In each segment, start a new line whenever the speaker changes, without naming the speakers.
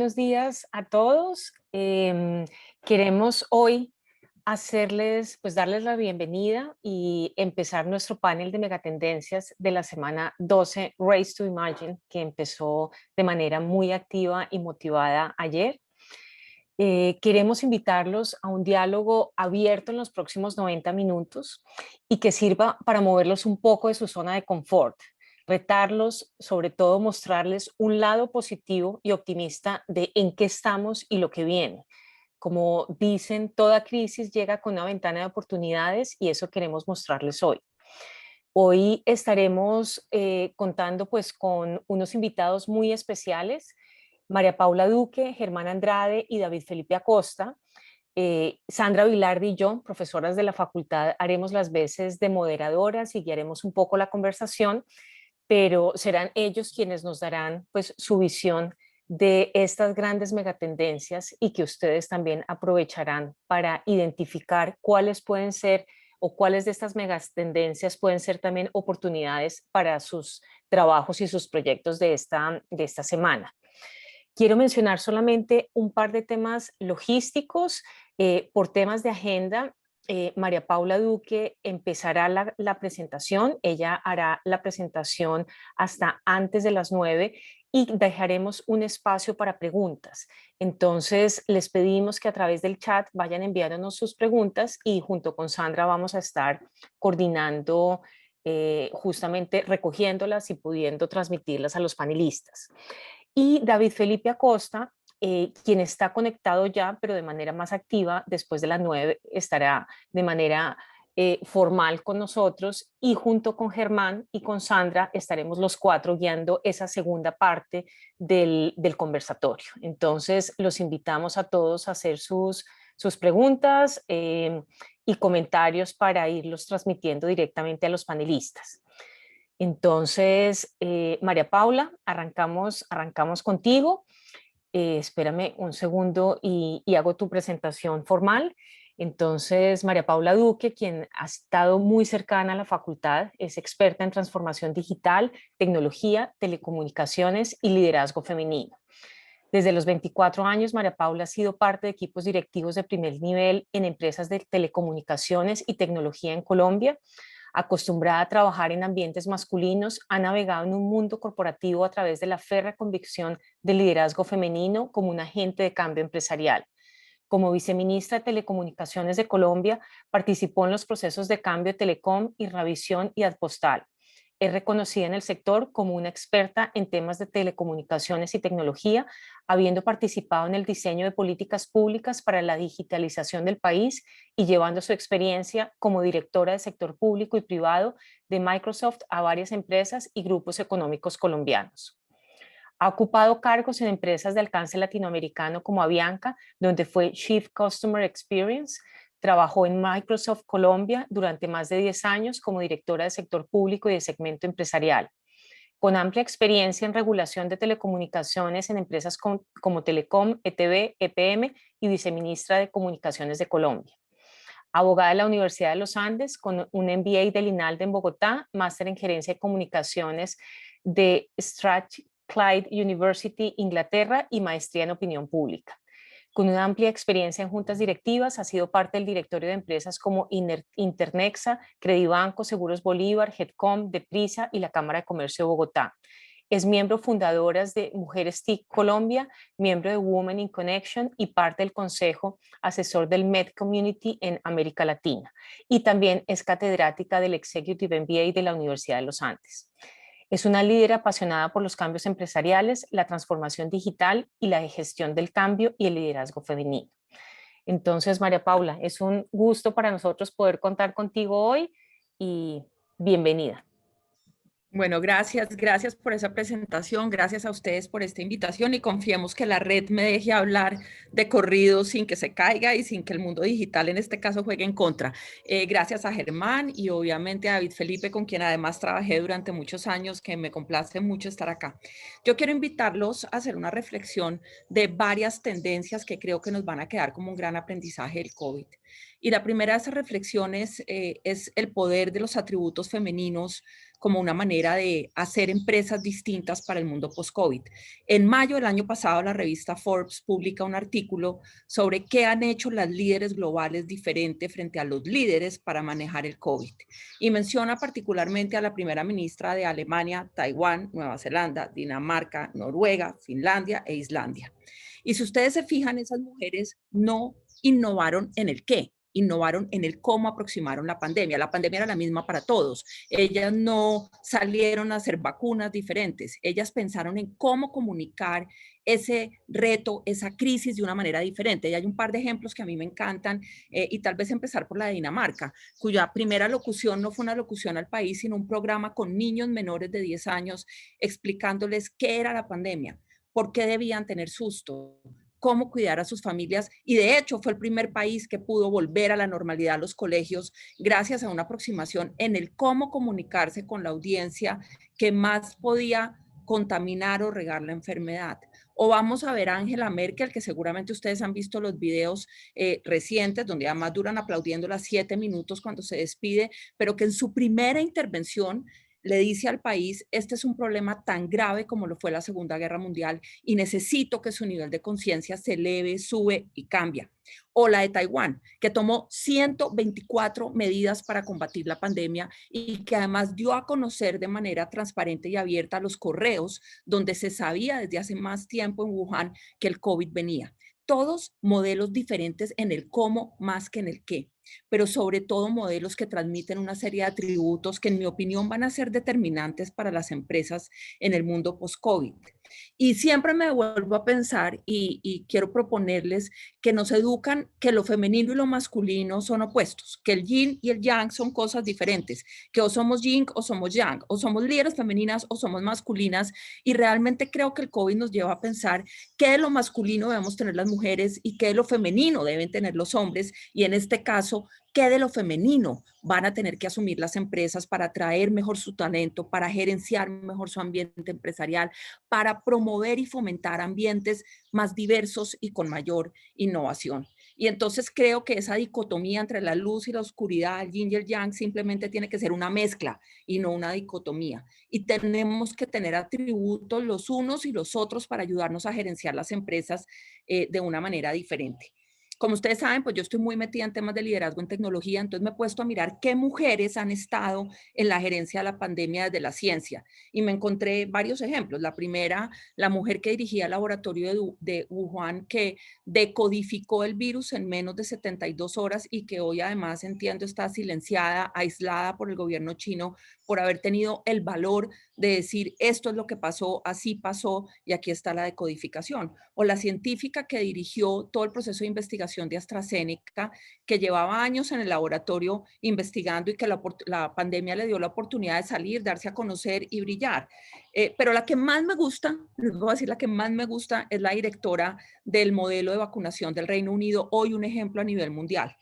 buenos días a todos. Queremos hoy darles la bienvenida y empezar nuestro panel de megatendencias de la semana 12, Race to Imagine, que empezó de manera muy activa y motivada ayer. Queremos invitarlos a un diálogo abierto en los próximos 90 minutos y que sirva para moverlos un poco de su zona de confort, retarlos, sobre todo mostrarles un lado positivo y optimista de en qué estamos y lo que viene. Como dicen, toda crisis llega con una ventana de oportunidades y eso queremos mostrarles hoy. Hoy estaremos contando pues con unos invitados muy especiales, María Paula Duque, Germán Andrade y David Felipe Acosta. Sandra Vilardi y yo, profesoras de la facultad, haremos las veces de moderadoras y guiaremos un poco la conversación, pero serán ellos quienes nos darán pues su visión de estas grandes megatendencias y que ustedes también aprovecharán para identificar cuáles pueden ser o cuáles de estas megatendencias pueden ser también oportunidades para sus trabajos y sus proyectos de esta semana. Quiero mencionar solamente un par de temas logísticos. Por temas de agenda. María Paula Duque empezará la presentación. Ella hará la presentación hasta antes de las 9 y dejaremos un espacio para preguntas. Entonces, les pedimos que a través del chat vayan enviándonos sus preguntas y junto con Sandra vamos a estar coordinando, justamente recogiéndolas y pudiendo transmitirlas a los panelistas. Y David Felipe Acosta, quien está conectado ya, pero de manera más activa, después de las 9 estará de manera formal con nosotros y junto con Germán y con Sandra estaremos los cuatro guiando esa segunda parte del conversatorio. Entonces, los invitamos a todos a hacer sus preguntas y comentarios para irlos transmitiendo directamente a los panelistas. Entonces, María Paula, arrancamos contigo. Espérame un segundo y hago tu presentación formal. Entonces, María Paula Duque, quien ha estado muy cercana a la facultad, es experta en transformación digital, tecnología, telecomunicaciones y liderazgo femenino. Desde los 24 años, María Paula ha sido parte de equipos directivos de primer nivel en empresas de telecomunicaciones y tecnología en Colombia. Acostumbrada a trabajar en ambientes masculinos, ha navegado en un mundo corporativo a través de la férrea convicción del liderazgo femenino como un agente de cambio empresarial. Como viceministra de Telecomunicaciones de Colombia, participó en los procesos de cambio de Telecom, Irravisión y Adpostal. Es reconocida en el sector como una experta en temas de telecomunicaciones y tecnología, habiendo participado en el diseño de políticas públicas para la digitalización del país y llevando su experiencia como directora de sector público y privado de Microsoft a varias empresas y grupos económicos colombianos. Ha ocupado cargos en empresas de alcance latinoamericano como Avianca, donde fue Chief Customer Experience. Trabajó en Microsoft Colombia durante más de 10 años como directora de sector público y de segmento empresarial. Con amplia experiencia en regulación de telecomunicaciones en empresas como Telecom, ETV, EPM y viceministra de Comunicaciones de Colombia. Abogada de la Universidad de los Andes, con un MBA del INALDE en Bogotá, máster en Gerencia de Comunicaciones de Strathclyde University, Inglaterra, y maestría en Opinión Pública. Con una amplia experiencia en juntas directivas, ha sido parte del directorio de empresas como Internexa, Credibanco, Seguros Bolívar, Getcom, Deprisa y la Cámara de Comercio de Bogotá. Es miembro fundadoras de Mujeres TIC Colombia, miembro de Women in Connection y parte del consejo asesor del Med Community en América Latina. Y también es catedrática del Executive MBA de la Universidad de los Andes. Es una líder apasionada por los cambios empresariales, la transformación digital y la gestión del cambio y el liderazgo femenino. Entonces, María Paula, es un gusto para nosotros poder contar contigo hoy y bienvenida.
Bueno, gracias por esa presentación, gracias a ustedes por esta invitación y confiemos que la red me deje hablar de corrido sin que se caiga y sin que el mundo digital en este caso juegue en contra. Gracias a Germán y obviamente a David Felipe, con quien además trabajé durante muchos años, que me complace mucho estar acá. Yo quiero invitarlos a hacer una reflexión de varias tendencias que creo que nos van a quedar como un gran aprendizaje del COVID. Y la primera de esas reflexiones es el poder de los atributos femeninos como una manera de hacer empresas distintas para el mundo post-COVID. En mayo del año pasado, la revista Forbes publica un artículo sobre qué han hecho las líderes globales diferente frente a los líderes para manejar el COVID. Y menciona particularmente a la primera ministra de Alemania, Taiwán, Nueva Zelanda, Dinamarca, Noruega, Finlandia e Islandia. Y si ustedes se fijan, esas mujeres no innovaron en el qué, innovaron en el cómo aproximaron la pandemia. La pandemia era la misma para todos. Ellas no salieron a hacer vacunas diferentes. Ellas pensaron en cómo comunicar ese reto, esa crisis de una manera diferente. Y hay un par de ejemplos que a mí me encantan y tal vez empezar por la de Dinamarca, cuya primera locución no fue una locución al país, sino un programa con niños menores de 10 años explicándoles qué era la pandemia, por qué debían tener susto, cómo cuidar a sus familias, y de hecho fue el primer país que pudo volver a la normalidad a los colegios gracias a una aproximación en el cómo comunicarse con la audiencia que más podía contaminar o regar la enfermedad. O vamos a ver a Angela Merkel, que seguramente ustedes han visto los videos recientes, donde además duran aplaudiendo las 7 minutos cuando se despide, pero que en su primera intervención le dice al país, este es un problema tan grave como lo fue la Segunda Guerra Mundial y necesito que su nivel de conciencia se eleve, sube y cambia. O la de Taiwán, que tomó 124 medidas para combatir la pandemia y que además dio a conocer de manera transparente y abierta los correos donde se sabía desde hace más tiempo en Wuhan que el COVID venía. Todos modelos diferentes en el cómo más que en el qué, pero sobre todo modelos que transmiten una serie de atributos que en mi opinión van a ser determinantes para las empresas en el mundo post-COVID. Y siempre me vuelvo a pensar y quiero proponerles que nos educan que lo femenino y lo masculino son opuestos, que el yin y el yang son cosas diferentes, que o somos yin o somos yang, o somos líderes femeninas o somos masculinas, y realmente creo que el COVID nos lleva a pensar qué de lo masculino debemos tener las mujeres y qué de lo femenino deben tener los hombres, y en este caso, qué de lo femenino van a tener que asumir las empresas para atraer mejor su talento, para gerenciar mejor su ambiente empresarial, para promover y fomentar ambientes más diversos y con mayor innovación. Y entonces creo que esa dicotomía entre la luz y la oscuridad, el yin y el yang, simplemente tiene que ser una mezcla y no una dicotomía. Y tenemos que tener atributos los unos y los otros para ayudarnos a gerenciar las empresas de una manera diferente. Como ustedes saben, pues yo estoy muy metida en temas de liderazgo en tecnología, entonces me he puesto a mirar qué mujeres han estado en la gerencia de la pandemia desde la ciencia y me encontré varios ejemplos. La primera, la mujer que dirigía el laboratorio de Wuhan, que decodificó el virus en menos de 72 horas y que hoy además, entiendo, está silenciada, aislada por el gobierno chino por haber tenido el valor de decir esto es lo que pasó, así pasó y aquí está la decodificación. O la científica que dirigió todo el proceso de investigación de AstraZeneca, que llevaba años en el laboratorio investigando y que la pandemia le dio la oportunidad de salir, darse a conocer y brillar. Pero la que más me gusta, les voy a decir la que más me gusta, es la directora del modelo de vacunación del Reino Unido, hoy un ejemplo a nivel mundial.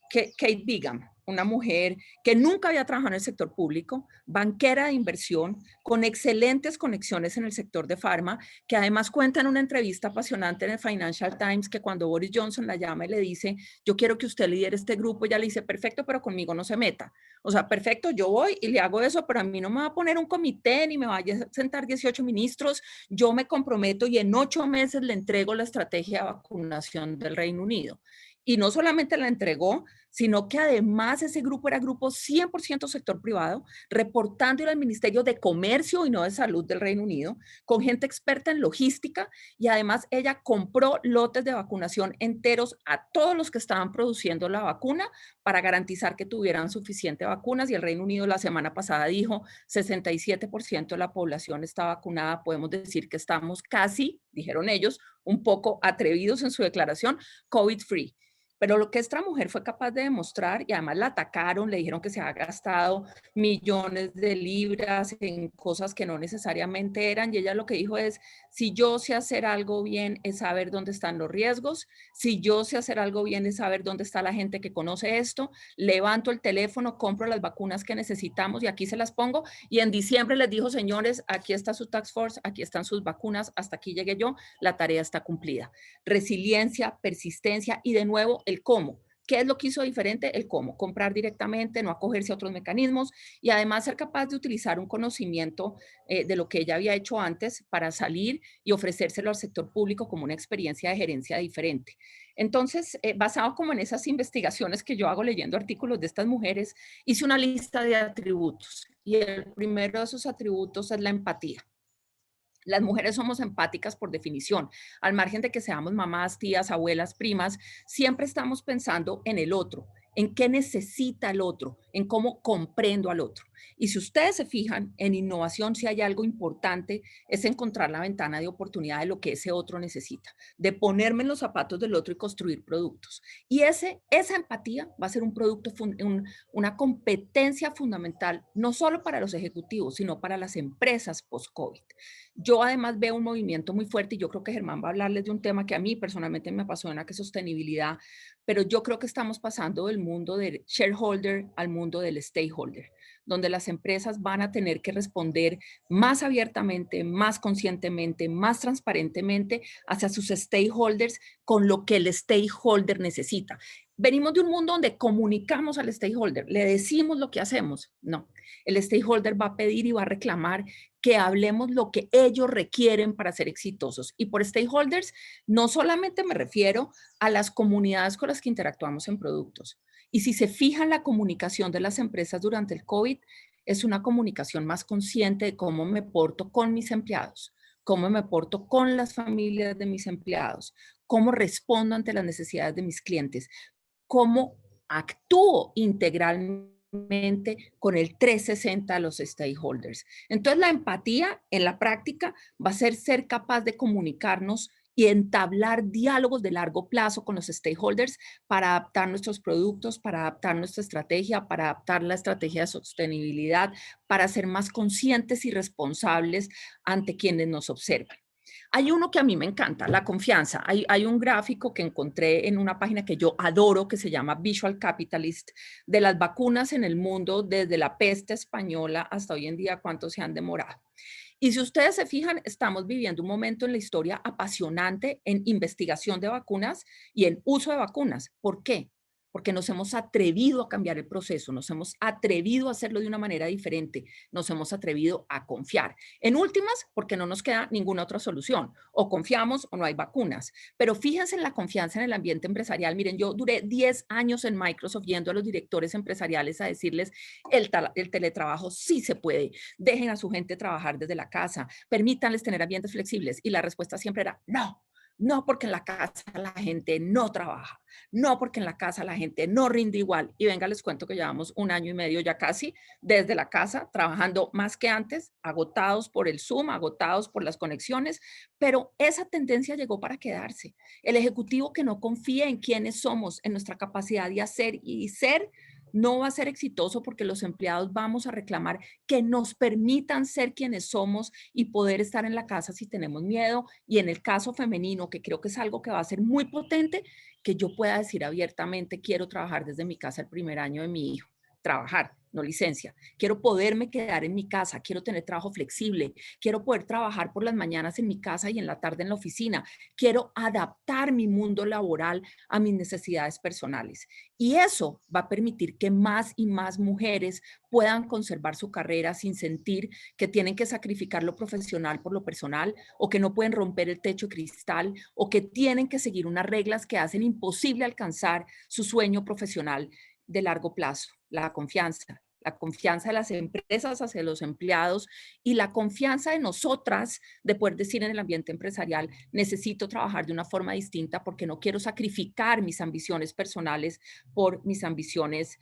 Kate Bingham, una mujer que nunca había trabajado en el sector público, banquera de inversión, con excelentes conexiones en el sector de farma, que además cuenta en una entrevista apasionante en el Financial Times que cuando Boris Johnson la llama y le dice, yo quiero que usted lidere este grupo, ella le dice, perfecto, pero conmigo no se meta. O sea, perfecto, yo voy y le hago eso, pero a mí no me va a poner un comité ni me vaya a sentar 18 ministros, yo me comprometo y en 8 meses le entrego la estrategia de vacunación del Reino Unido. Y no solamente la entregó, sino que además ese grupo era grupo 100% sector privado, reportando al Ministerio de Comercio y no de Salud del Reino Unido, con gente experta en logística, y además ella compró lotes de vacunación enteros a todos los que estaban produciendo la vacuna para garantizar que tuvieran suficiente vacunas, y el Reino Unido la semana pasada dijo 67% de la población está vacunada. Podemos decir que estamos casi, dijeron ellos, un poco atrevidos en su declaración, COVID free. Pero lo que esta mujer fue capaz de demostrar, y además la atacaron, le dijeron que se ha gastado millones de libras en cosas que no necesariamente eran, y ella lo que dijo es, si yo sé hacer algo bien es saber dónde están los riesgos, si yo sé hacer algo bien es saber dónde está la gente que conoce esto, levanto el teléfono, compro las vacunas que necesitamos y aquí se las pongo, y en diciembre les dijo, señores, aquí está su task force, aquí están sus vacunas, hasta aquí llegué yo, la tarea está cumplida. Resiliencia, persistencia y de nuevo el cómo. ¿Qué es lo que hizo diferente? El cómo, comprar directamente, no acogerse a otros mecanismos y además ser capaz de utilizar un conocimiento de lo que ella había hecho antes para salir y ofrecérselo al sector público como una experiencia de gerencia diferente. Entonces, basado como en esas investigaciones que yo hago leyendo artículos de estas mujeres, hice una lista de atributos y el primero de esos atributos es la empatía. Las mujeres somos empáticas por definición. Al margen de que seamos mamás, tías, abuelas, primas, siempre estamos pensando en el otro, en qué necesita el otro, en cómo comprendo al otro. Y si ustedes se fijan, en innovación, si hay algo importante, es encontrar la ventana de oportunidad de lo que ese otro necesita, de ponerme en los zapatos del otro y construir productos. Y esa empatía va a ser un producto, una competencia fundamental, no solo para los ejecutivos, sino para las empresas post-COVID. Yo además veo un movimiento muy fuerte y yo creo que Germán va a hablarles de un tema que a mí personalmente me apasiona, que es sostenibilidad, pero yo creo que estamos pasando del mundo del shareholder al mundo del stakeholder, donde las empresas van a tener que responder más abiertamente, más conscientemente, más transparentemente hacia sus stakeholders con lo que el stakeholder necesita. Venimos de un mundo donde comunicamos al stakeholder, le decimos lo que hacemos. No, el stakeholder va a pedir y va a reclamar que hablemos lo que ellos requieren para ser exitosos. Y por stakeholders, no solamente me refiero a las comunidades con las que interactuamos en productos. Y si se fijan, la comunicación de las empresas durante el COVID es una comunicación más consciente de cómo me porto con mis empleados, cómo me porto con las familias de mis empleados, cómo respondo ante las necesidades de mis clientes, cómo actúo integralmente con el 360 a los stakeholders. Entonces, la empatía en la práctica va a ser capaz de comunicarnos y entablar diálogos de largo plazo con los stakeholders para adaptar nuestros productos, para adaptar nuestra estrategia, para adaptar la estrategia de sostenibilidad, para ser más conscientes y responsables ante quienes nos observan. Hay uno que a mí me encanta, la confianza. Hay un gráfico que encontré en una página que yo adoro que se llama Visual Capitalist, de las vacunas en el mundo desde la peste española hasta hoy en día, cuánto se han demorado. Y si ustedes se fijan, estamos viviendo un momento en la historia apasionante en investigación de vacunas y en uso de vacunas. ¿Por qué? Porque nos hemos atrevido a cambiar el proceso, nos hemos atrevido a hacerlo de una manera diferente, nos hemos atrevido a confiar. En últimas, porque no nos queda ninguna otra solución. O confiamos o no hay vacunas. Pero fíjense en la confianza en el ambiente empresarial. Miren, yo duré 10 años en Microsoft yendo a los directores empresariales a decirles el teletrabajo sí se puede. Dejen a su gente trabajar desde la casa, permítanles tener ambientes flexibles. Y la respuesta siempre era no. No, porque en la casa la gente no trabaja. No, porque en la casa la gente no rinde igual. Y venga, les cuento que llevamos 1 año y medio ya casi desde la casa, trabajando más que antes, agotados por el Zoom, agotados por las conexiones, pero esa tendencia llegó para quedarse. El ejecutivo que no confía en quiénes somos, en nuestra capacidad de hacer y ser, no va a ser exitoso porque los empleados vamos a reclamar que nos permitan ser quienes somos y poder estar en la casa si tenemos miedo. Y en el caso femenino, que creo que es algo que va a ser muy potente, que yo pueda decir abiertamente, quiero trabajar desde mi casa el primer año de mi hijo. Trabajar, no licencia. Quiero poderme quedar en mi casa, quiero tener trabajo flexible, quiero poder trabajar por las mañanas en mi casa y en la tarde en la oficina. Quiero adaptar mi mundo laboral a mis necesidades personales. Y eso va a permitir que más y más mujeres puedan conservar su carrera sin sentir que tienen que sacrificar lo profesional por lo personal o que no pueden romper el techo de cristal o que tienen que seguir unas reglas que hacen imposible alcanzar su sueño profesional de largo plazo, la confianza de las empresas hacia los empleados y la confianza de nosotras de poder decir en el ambiente empresarial, necesito trabajar de una forma distinta porque no quiero sacrificar mis ambiciones personales por mis ambiciones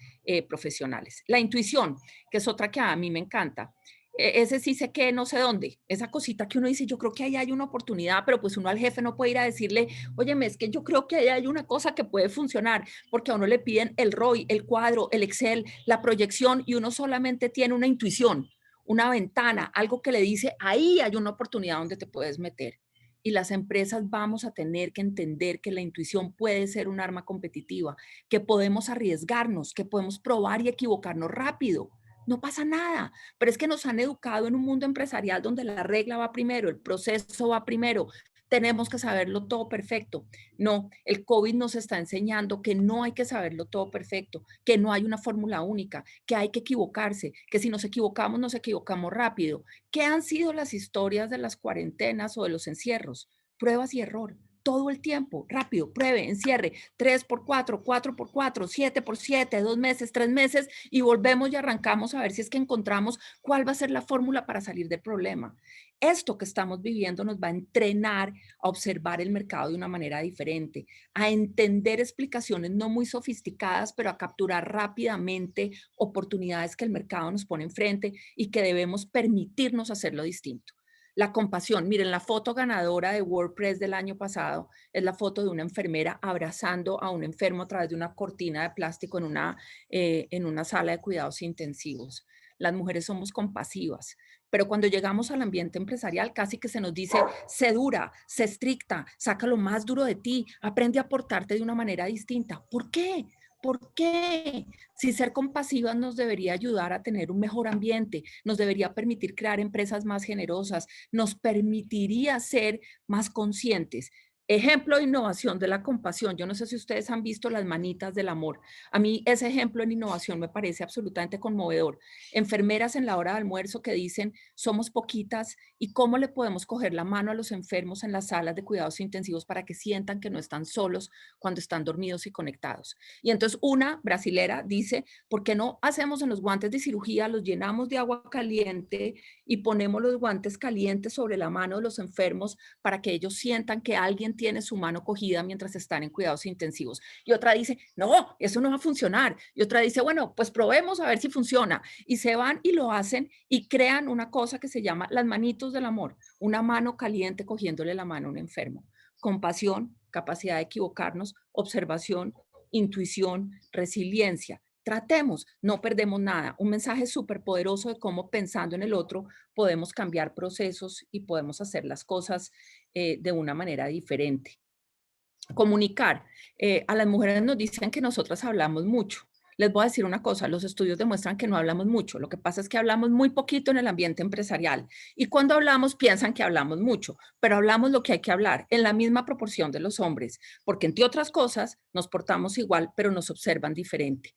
profesionales. La intuición, que es otra que a mí me encanta. Ese sí sé que no sé dónde, esa cosita que uno dice, yo creo que ahí hay una oportunidad, pero pues uno al jefe no puede ir a decirle, óyeme, es que yo creo que ahí hay una cosa que puede funcionar, porque a uno le piden el ROI, el cuadro, el Excel, la proyección, y uno solamente tiene una intuición, una ventana, algo que le dice, ahí hay una oportunidad donde te puedes meter. Y las empresas vamos a tener que entender que la intuición puede ser un arma competitiva, que podemos arriesgarnos, que podemos probar y equivocarnos rápido. No pasa nada, pero es que nos han educado en un mundo empresarial donde la regla va primero, el proceso va primero, tenemos que saberlo todo perfecto. No, el COVID nos está enseñando que no hay que saberlo todo perfecto, que no hay una fórmula única, que hay que equivocarse, que si nos equivocamos rápido. ¿Qué han sido las historias de las cuarentenas o de los encierros? Pruebas y error. Todo el tiempo, rápido, pruebe, encierre, 3x4, 4x4, 7x7, 2 meses, 3 meses, y volvemos y arrancamos a ver si es que encontramos cuál va a ser la fórmula para salir del problema. Esto que estamos viviendo nos va a entrenar a observar el mercado de una manera diferente, a entender explicaciones no muy sofisticadas, pero a capturar rápidamente oportunidades que el mercado nos pone enfrente y que debemos permitirnos hacerlo distinto. La compasión, miren, la foto ganadora de WordPress del año pasado es la foto de una enfermera abrazando a un enfermo a través de una cortina de plástico en una sala de cuidados intensivos. Las mujeres somos compasivas, pero cuando llegamos al ambiente empresarial casi que se nos dice, sé dura, sé estricta, saca lo más duro de ti, aprende a portarte de una manera distinta. ¿Por qué? ¿Por qué? Si ser compasivas nos debería ayudar a tener un mejor ambiente, nos debería permitir crear empresas más generosas, nos permitiría ser más conscientes. Ejemplo de innovación de la compasión. Yo no sé si ustedes han visto las manitas del amor. A mí ese ejemplo en innovación me parece absolutamente conmovedor. Enfermeras en la hora de almuerzo que dicen, somos poquitas y cómo le podemos coger la mano a los enfermos en las salas de cuidados intensivos para que sientan que no están solos cuando están dormidos y conectados. Y entonces una brasilera dice, ¿por qué no hacemos en los guantes de cirugía, los llenamos de agua caliente y ponemos los guantes calientes sobre la mano de los enfermos para que ellos sientan que alguien tiene su mano cogida mientras están en cuidados intensivos? Y otra dice, no, eso no va a funcionar. Y otra dice, bueno, pues probemos a ver si funciona. Y se van y lo hacen y crean una cosa que se llama las manitos del amor, una mano caliente cogiéndole la mano a un enfermo. Compasión, capacidad de equivocarnos, observación, intuición, resiliencia. Tratemos, no perdemos nada. Un mensaje súper poderoso de cómo pensando en el otro podemos cambiar procesos y podemos hacer las cosas de una manera diferente. Comunicar. A las mujeres nos dicen que nosotras hablamos mucho. Les voy a decir una cosa, los estudios demuestran que no hablamos mucho. Lo que pasa es que hablamos muy poquito en el ambiente empresarial. Y cuando hablamos piensan que hablamos mucho, pero hablamos lo que hay que hablar en la misma proporción de los hombres, porque entre otras cosas nos portamos igual, pero nos observan diferente.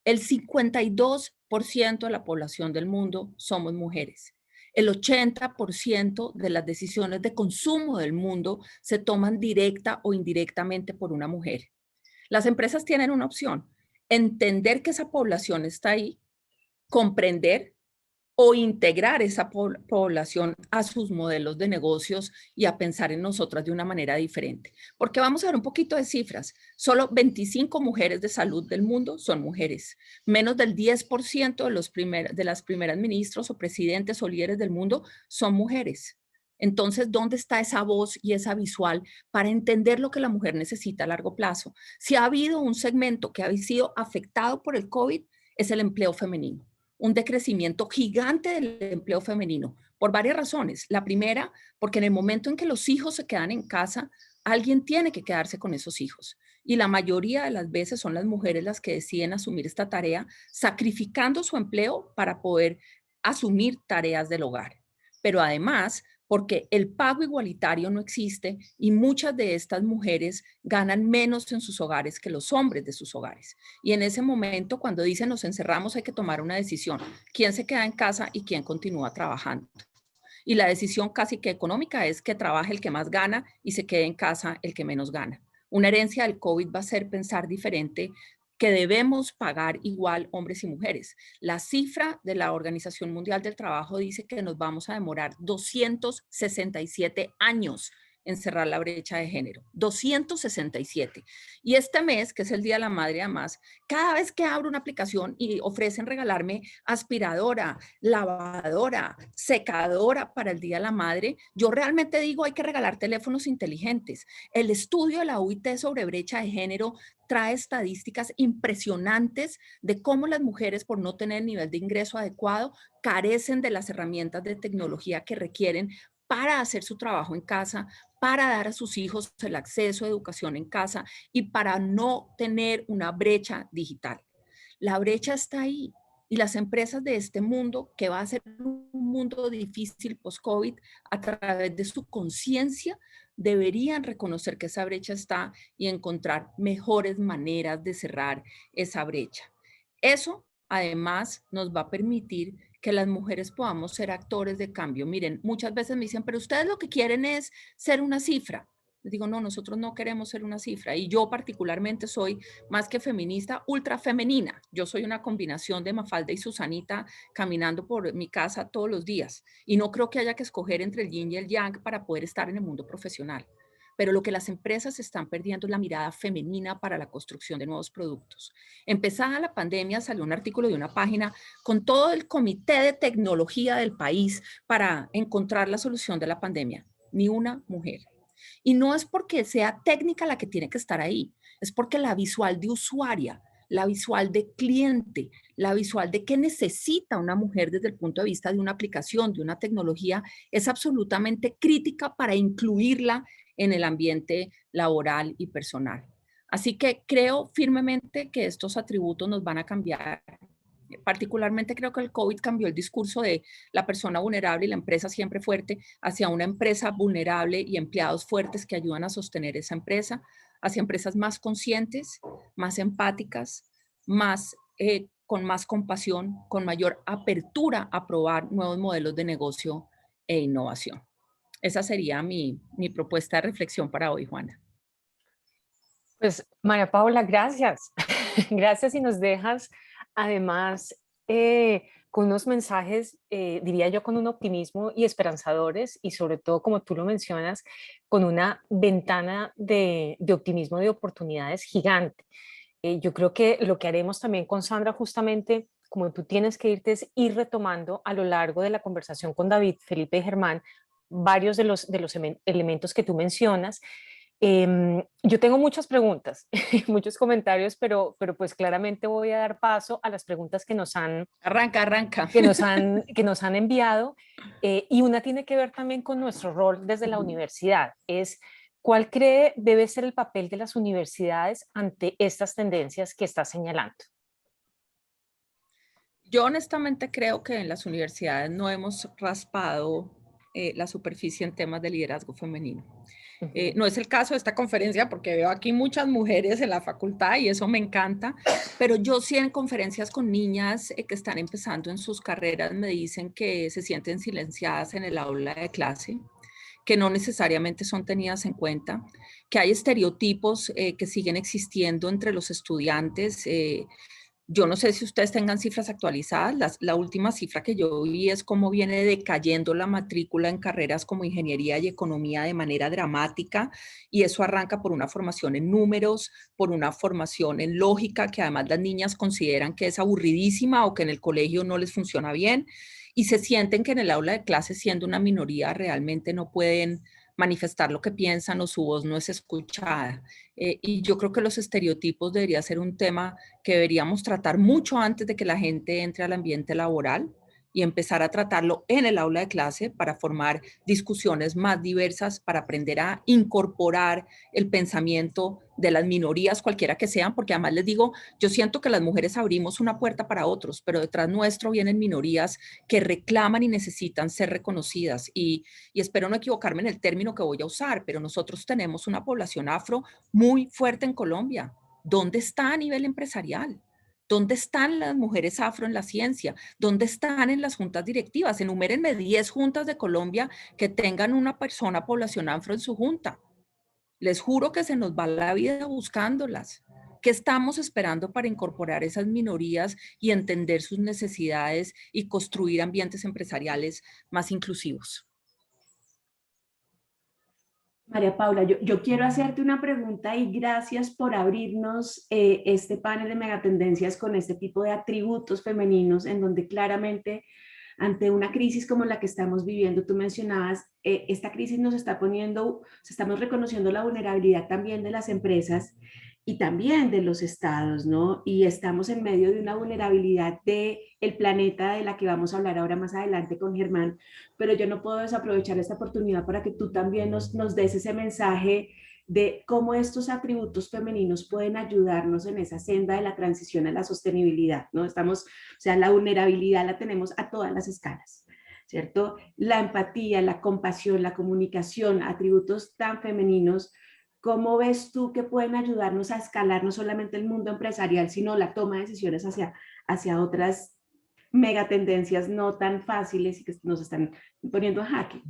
El 52% de la población del mundo somos mujeres. El 80% de las decisiones de consumo del mundo se toman directa o indirectamente por una mujer. Las empresas tienen una opción: entender que esa población está ahí, comprender o integrar esa población a sus modelos de negocios y a pensar en nosotras de una manera diferente. Porque vamos a ver un poquito de cifras. Solo 25 mujeres de salud del mundo son mujeres. Menos del 10% de las primeras ministros o presidentes o líderes del mundo son mujeres. Entonces, ¿dónde está esa voz y esa visual para entender lo que la mujer necesita a largo plazo? Si ha habido un segmento que ha sido afectado por el COVID, es el empleo femenino, un decrecimiento gigante del empleo femenino por varias razones. La primera, porque en el momento en que los hijos se quedan en casa, alguien tiene que quedarse con esos hijos. Y la mayoría de las veces son las mujeres las que deciden asumir esta tarea, sacrificando su empleo para poder asumir tareas del hogar. Pero además, porque el pago igualitario no existe y muchas de estas mujeres ganan menos en sus hogares que los hombres de sus hogares. Y en ese momento, cuando dicen nos encerramos, hay que tomar una decisión: quién se queda en casa y quién continúa trabajando. Y la decisión casi que económica es que trabaje el que más gana y se quede en casa el que menos gana. Una herencia del COVID va a ser pensar diferente, que debemos pagar igual hombres y mujeres. La cifra de la Organización Mundial del Trabajo dice que nos vamos a demorar 267 años en cerrar la brecha de género, 267. Y este mes, que es el Día de la Madre, además, cada vez que abro una aplicación y ofrecen regalarme aspiradora, lavadora, secadora para el Día de la Madre, yo realmente digo, hay que regalar teléfonos inteligentes. El estudio de la UIT sobre brecha de género trae estadísticas impresionantes de cómo las mujeres, por no tener nivel de ingreso adecuado, carecen de las herramientas de tecnología que requieren para hacer su trabajo en casa, para dar a sus hijos el acceso a educación en casa y para no tener una brecha digital. La brecha está ahí. Y las empresas de este mundo, que va a ser un mundo difícil post-COVID, a través de su conciencia, deberían reconocer que esa brecha está y encontrar mejores maneras de cerrar esa brecha. Eso, además, nos va a permitir que las mujeres podamos ser actores de cambio. Miren, muchas veces me dicen, pero ustedes lo que quieren es ser una cifra. Les digo, no, nosotros no queremos ser una cifra. Y yo particularmente soy, más que feminista, ultra femenina. Yo soy una combinación de Mafalda y Susanita caminando por mi casa todos los días. Y no creo que haya que escoger entre el yin y el yang para poder estar en el mundo profesional. Pero lo que las empresas están perdiendo es la mirada femenina para la construcción de nuevos productos. Empezada la pandemia, salió un artículo de una página con todo el comité de tecnología del país para encontrar la solución de la pandemia. Ni una mujer. Y no es porque sea técnica la que tiene que estar ahí, es porque la visual de usuaria, la visual de cliente, la visual de qué necesita una mujer desde el punto de vista de una aplicación, de una tecnología, es absolutamente crítica para incluirla en el ambiente laboral y personal. Así que creo firmemente que estos atributos nos van a cambiar. Particularmente creo que el COVID cambió el discurso de la persona vulnerable y la empresa siempre fuerte hacia una empresa vulnerable y empleados fuertes que ayudan a sostener esa empresa, hacia empresas más conscientes, más empáticas, con más compasión, con mayor apertura a probar nuevos modelos de negocio e innovación. Esa sería mi propuesta de reflexión para hoy, Juana.
Pues María Paula, gracias. Gracias y nos dejas además con unos mensajes, diría yo, con un optimismo y esperanzadores y sobre todo, como tú lo mencionas, con una ventana de optimismo, de oportunidades gigante. Yo creo que lo que haremos también con Sandra, justamente, como tú tienes que irte, es ir retomando a lo largo de la conversación con David, Felipe y Germán, varios de los elementos que tú mencionas. Yo tengo muchas preguntas, muchos comentarios, pero pues claramente voy a dar paso a las preguntas que nos han,
Arranca, arranca.
que nos han enviado, y una tiene que ver también con nuestro rol desde la universidad. ¿Cuál cree debe ser el papel de las universidades ante estas tendencias que está señalando?
Yo honestamente creo que en las universidades no hemos raspado la superficie en temas de liderazgo femenino.
Ujú.
No es el caso de esta conferencia porque veo aquí muchas mujeres en la facultad y eso me encanta, pero yo sí en conferencias con niñas que están empezando en sus carreras me dicen que se sienten silenciadas en el aula de clase, que no necesariamente son tenidas en cuenta, que hay estereotipos que siguen existiendo entre los estudiantes. Yo no sé si ustedes tengan cifras actualizadas. La última cifra que yo vi es cómo viene decayendo la matrícula en carreras como ingeniería y economía de manera dramática, y eso arranca por una formación en números, por una formación en lógica, que además las niñas consideran que es aburridísima o que en el colegio no les funciona bien, y se sienten que en el aula de clases, siendo una minoría, realmente no pueden manifestar lo que piensan o su voz no es escuchada. Y yo creo que los estereotipos debería ser un tema que deberíamos tratar mucho antes de que la gente entre al ambiente laboral y empezar a tratarlo en el aula de clase para formar discusiones más diversas, para aprender a incorporar el pensamiento de las minorías, cualquiera que sean, porque además les digo, yo siento que las mujeres abrimos una puerta para otros, pero detrás nuestro vienen minorías que reclaman y necesitan ser reconocidas. Y espero no equivocarme en el término que voy a usar, pero nosotros tenemos una población afro muy fuerte en Colombia. ¿Dónde está a nivel empresarial? ¿Dónde están las mujeres afro en la ciencia? ¿Dónde están en las juntas directivas? Enumérenme 10 juntas de Colombia que tengan una persona población afro en su junta. Les juro que se nos va la vida buscándolas. ¿Qué estamos esperando para incorporar esas minorías y entender sus necesidades y construir ambientes empresariales más inclusivos?
María Paula, yo quiero hacerte una pregunta y gracias por abrirnos este panel de megatendencias con este tipo de atributos femeninos en donde claramente ante una crisis como la que estamos viviendo, tú mencionabas, esta crisis nos está poniendo, estamos reconociendo la vulnerabilidad también de las empresas y también de los estados, ¿no? Y estamos en medio de una vulnerabilidad del planeta de la que vamos a hablar ahora más adelante con Germán, pero yo no puedo desaprovechar esta oportunidad para que tú también nos des ese mensaje de cómo estos atributos femeninos pueden ayudarnos en esa senda de la transición a la sostenibilidad, ¿no? Estamos, o sea, la vulnerabilidad la tenemos a todas las escalas, ¿cierto? La empatía, la compasión, la comunicación, atributos tan femeninos. ¿Cómo ves tú que pueden ayudarnos a escalar no solamente el mundo empresarial, sino la toma de decisiones hacia otras megatendencias no tan fáciles y que nos están poniendo en jaque?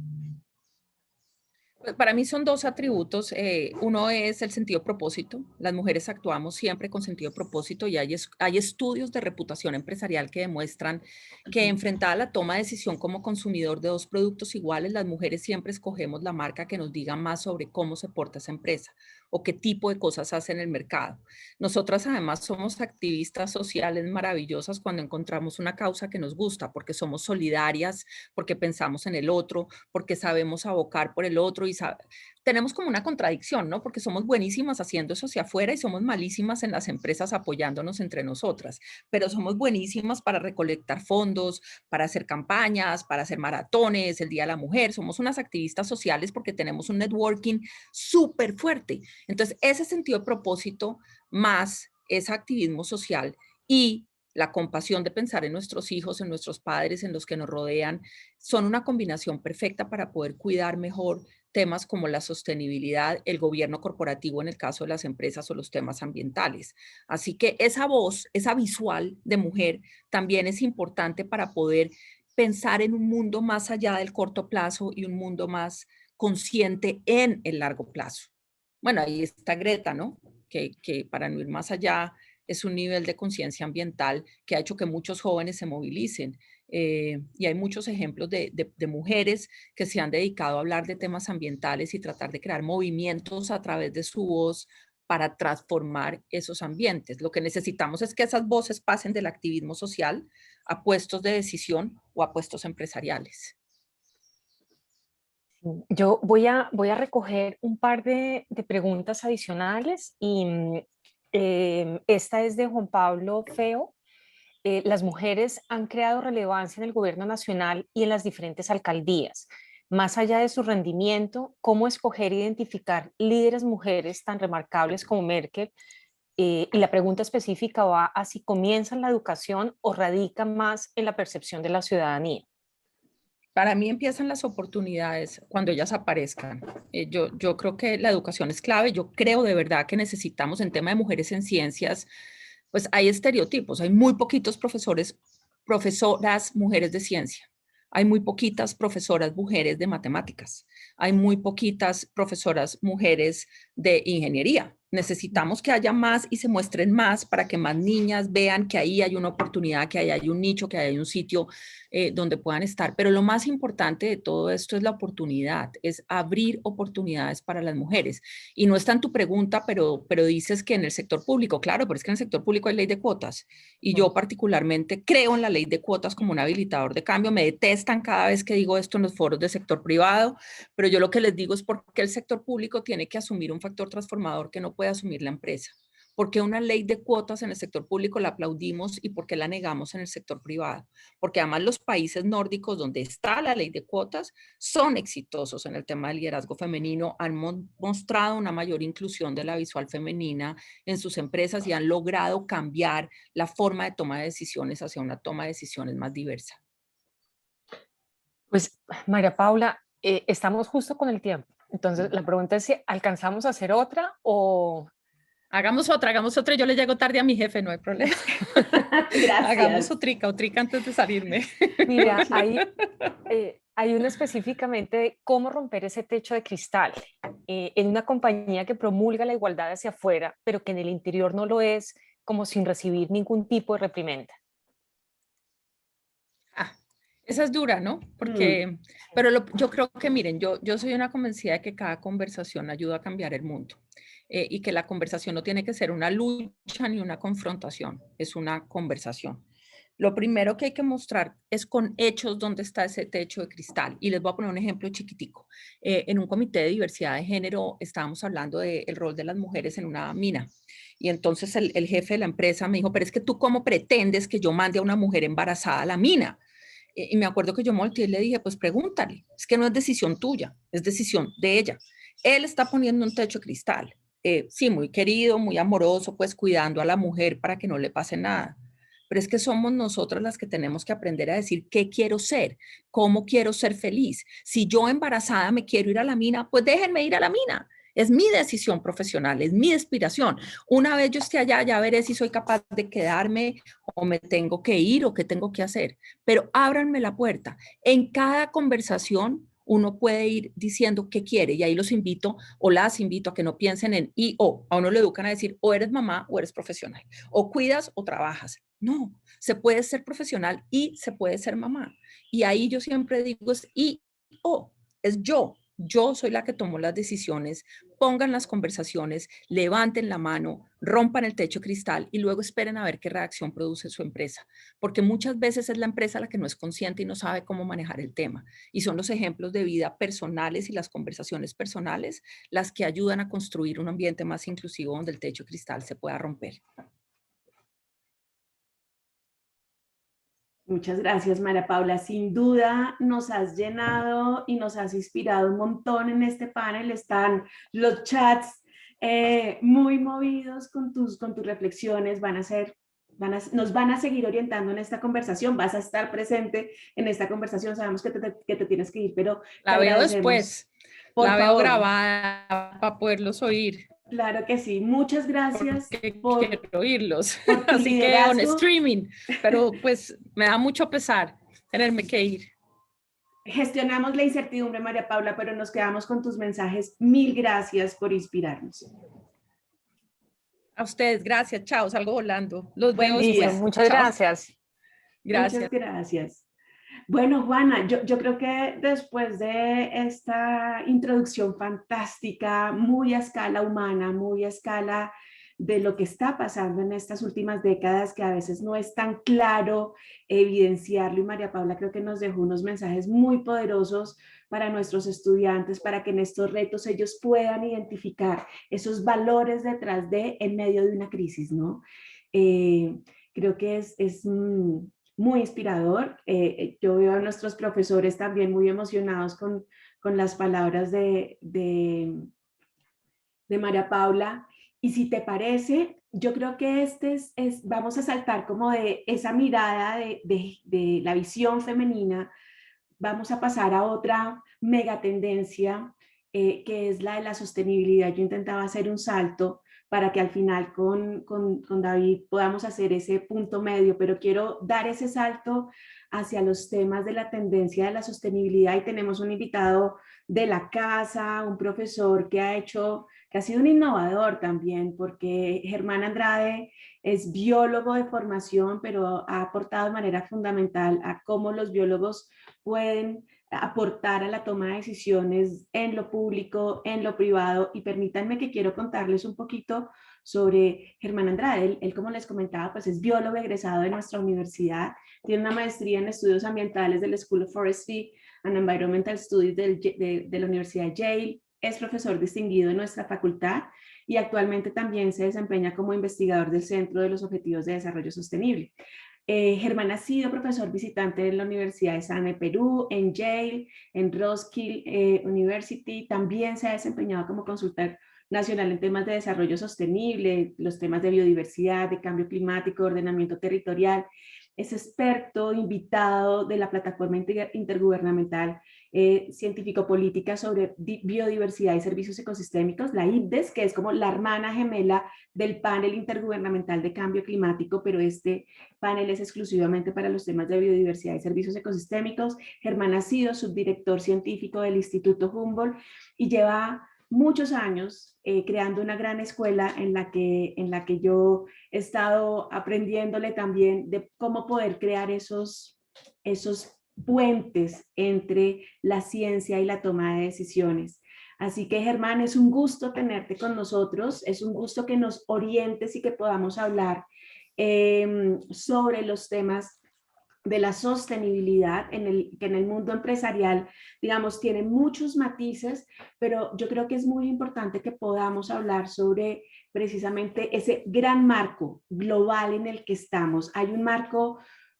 Pues para mí son dos atributos. Uno es el sentido de propósito. Las mujeres actuamos siempre con sentido de propósito y hay estudios de reputación empresarial que demuestran que enfrentada a la toma de decisión como consumidor de dos productos iguales, las mujeres siempre escogemos la marca que nos diga más sobre cómo se porta esa empresa o qué tipo de cosas hace en el mercado. Nosotras además somos activistas sociales maravillosas cuando encontramos una causa que nos gusta, porque somos solidarias, porque pensamos en el otro, porque sabemos abocar por el otro y tenemos como una contradicción, ¿no? Porque somos buenísimas haciendo eso hacia afuera y somos malísimas en las empresas apoyándonos entre nosotras, pero somos buenísimas para recolectar fondos, para hacer campañas, para hacer maratones, el Día de la Mujer. Somos unas activistas sociales porque tenemos un networking súper fuerte. Entonces, ese sentido de propósito más ese activismo social y la compasión de pensar en nuestros hijos, en nuestros padres, en los que nos rodean, son una combinación perfecta para poder cuidar mejor temas como la sostenibilidad, el gobierno corporativo en el caso de las empresas o los temas ambientales. Así que esa voz, esa visual de mujer también es importante para poder pensar en un mundo más allá del corto plazo y un mundo más consciente en el largo plazo. Bueno, ahí está Greta, ¿no? Que para no ir más allá es un nivel de conciencia ambiental que ha hecho que muchos jóvenes se movilicen. Y hay muchos ejemplos de mujeres que se han dedicado a hablar de temas ambientales y tratar de crear movimientos a través de su voz para transformar esos ambientes. Lo que necesitamos es que esas voces pasen del activismo social a puestos de decisión o a puestos empresariales.
Yo voy a recoger un par de preguntas adicionales y esta es de Juan Pablo Feo. Las mujeres han creado relevancia en el gobierno nacional y en las diferentes alcaldías. Más allá de su rendimiento, ¿cómo escoger e identificar líderes mujeres tan remarcables como Merkel? Y la pregunta específica va a si comienzan la educación o radica más en la percepción de la ciudadanía.
Para mí empiezan las oportunidades cuando ellas aparezcan. Yo creo que la educación es clave. Yo creo de verdad que necesitamos en tema de mujeres en ciencias, pues hay estereotipos. Hay muy poquitos profesoras mujeres de ciencia. Hay muy poquitas profesoras mujeres de matemáticas. Hay muy poquitas profesoras mujeres de ingeniería. Necesitamos que haya más y se muestren más para que más niñas vean que ahí hay una oportunidad, que ahí hay un nicho, que ahí hay un sitio donde puedan estar. Pero lo más importante de todo esto es la oportunidad, es abrir oportunidades para las mujeres. Y no está en tu pregunta, pero dices que en el sector público, claro, pero es que en el sector público hay ley de cuotas. Y yo particularmente creo en la ley de cuotas como un habilitador de cambio. Me detestan cada vez que digo esto en los foros del sector privado, pero yo lo que les digo es porque el sector público tiene que asumir un factor transformador que no puede asumir la empresa. Porque una ley de cuotas en el sector público la aplaudimos y porque la negamos en el sector privado. Porque además los países nórdicos donde está la ley de cuotas son exitosos en el tema del liderazgo femenino, han mostrado una mayor inclusión de la visual femenina en sus empresas y han logrado cambiar la forma de toma de decisiones hacia una toma de decisiones más diversa.
Pues, María Paula, estamos justo con el tiempo. Entonces, la pregunta es si alcanzamos a hacer otra o...
Hagamos otra. Yo le llego tarde a mi jefe, no hay problema. Hagamos otrica antes de salirme.
Mira, hay una específicamente de cómo romper ese techo de cristal en una compañía que promulga la igualdad hacia afuera, pero que en el interior no lo es, como sin recibir ningún tipo de reprimenda.
Esa es dura, ¿no? Porque, pero yo creo que, miren, yo soy una convencida de que cada conversación ayuda a cambiar el mundo y que la conversación no tiene que ser una lucha ni una confrontación, es una conversación. Lo primero que hay que mostrar es con hechos dónde está ese techo de cristal. Y les voy a poner un ejemplo chiquitico. En un comité de diversidad de género estábamos hablando del rol de las mujeres en una mina. Y entonces el jefe de la empresa me dijo, pero es que tú cómo pretendes que yo mande a una mujer embarazada a la mina. Y me acuerdo que yo me volteé y le dije, pues pregúntale, es que no es decisión tuya, es decisión de ella. Él está poniendo un techo de cristal. Sí, muy querido, muy amoroso, pues cuidando a la mujer para que no le pase nada. Pero es que somos nosotras las que tenemos que aprender a decir qué quiero ser, cómo quiero ser feliz. Si yo embarazada me quiero ir a la mina, pues déjenme ir a la mina. Es mi decisión profesional, es mi aspiración. Una vez yo esté allá, ya veré si soy capaz de quedarme o me tengo que ir o qué tengo que hacer. Pero ábranme la puerta. En cada conversación uno puede ir diciendo qué quiere y ahí los invito o las invito a que no piensen en y o. A uno le educan a decir o eres mamá o eres profesional, o cuidas o trabajas. No, se puede ser profesional y se puede ser mamá. Y ahí yo siempre digo es y o, es yo. Yo soy la que tomo las decisiones, pongan las conversaciones, levanten la mano, rompan el techo cristal y luego esperen a ver qué reacción produce su empresa. Porque muchas veces es la empresa la que no es consciente y no sabe cómo manejar el tema. Y son los ejemplos de vida personales y las conversaciones personales las que ayudan a construir un ambiente más inclusivo donde el techo cristal se pueda romper.
Muchas gracias, María Paula. Sin duda nos has llenado y nos has inspirado un montón en este panel. Están los chats muy movidos con tus reflexiones. Nos van a seguir orientando en esta conversación. Vas a estar presente en esta conversación. Sabemos que te tienes que ir, pero te
La veo
agradecemos.
después.
Por
La veo
favor.
grabada para poderlos oír.
Claro que sí. Muchas gracias
quiero oírlos.
por tu
Así que
liderazgo.
on streaming, pero pues me da mucho pesar tenerme que ir.
Gestionamos la incertidumbre, María Paula, pero nos quedamos con tus mensajes. Mil gracias por inspirarnos.
A ustedes, gracias. Chao, salgo volando. Los
Buen
veo
día.
después.
Muchas
Chao.
gracias.
Gracias.
Muchas gracias. Bueno, Juana, yo creo que después de esta introducción fantástica, muy a escala humana, muy a escala de lo que está pasando en estas últimas décadas, que a veces no es tan claro evidenciarlo, y María Paula creo que nos dejó unos mensajes muy poderosos para nuestros estudiantes, para que en estos retos ellos puedan identificar esos valores detrás de, en medio de una crisis, ¿no? Creo que es muy inspirador. Yo veo a nuestros profesores también muy emocionados con las palabras de María Paula. Y si te parece, yo creo que vamos a saltar como de esa mirada de la visión femenina, vamos a pasar a otra megatendencia, que es la de la sostenibilidad. Yo intentaba hacer un salto para que al final con David podamos hacer ese punto medio, pero quiero dar ese salto hacia los temas de la tendencia de la sostenibilidad y tenemos un invitado de la casa, un profesor que ha sido un innovador también, porque Germán Andrade es biólogo de formación, pero ha aportado de manera fundamental a cómo los biólogos pueden aportar a la toma de decisiones en lo público, en lo privado. Y permítanme que quiero contarles un poquito sobre Germán Andrade. Él, como les comentaba, pues es biólogo egresado de nuestra universidad, tiene una maestría en estudios ambientales del School of Forestry and Environmental Studies de la Universidad de Yale, es profesor distinguido en nuestra facultad y actualmente también se desempeña como investigador del Centro de los Objetivos de Desarrollo Sostenible. Germán ha sido profesor visitante en la Universidad de Sana de Perú, en Yale, en Roskilde University. También se ha desempeñado como consultor nacional en temas de desarrollo sostenible, los temas de biodiversidad, de cambio climático, ordenamiento territorial. Es experto invitado de la plataforma intergubernamental científico-política sobre biodiversidad y servicios ecosistémicos, la IPBES, que es como la hermana gemela del panel intergubernamental de cambio climático, pero este panel es exclusivamente para los temas de biodiversidad y servicios ecosistémicos. Germán ha sido subdirector científico del Instituto Humboldt y lleva muchos años creando una gran escuela en la que yo he estado aprendiéndole también de cómo poder crear esos puentes entre la ciencia y la toma de decisiones. Así que, Germán, es un gusto tenerte con nosotros, es un gusto que nos orientes y que podamos hablar sobre los temas de la sostenibilidad que en el mundo empresarial, digamos, tiene muchos matices, pero yo creo que es muy importante que podamos hablar sobre precisamente ese gran marco global en el que estamos. Hay un marco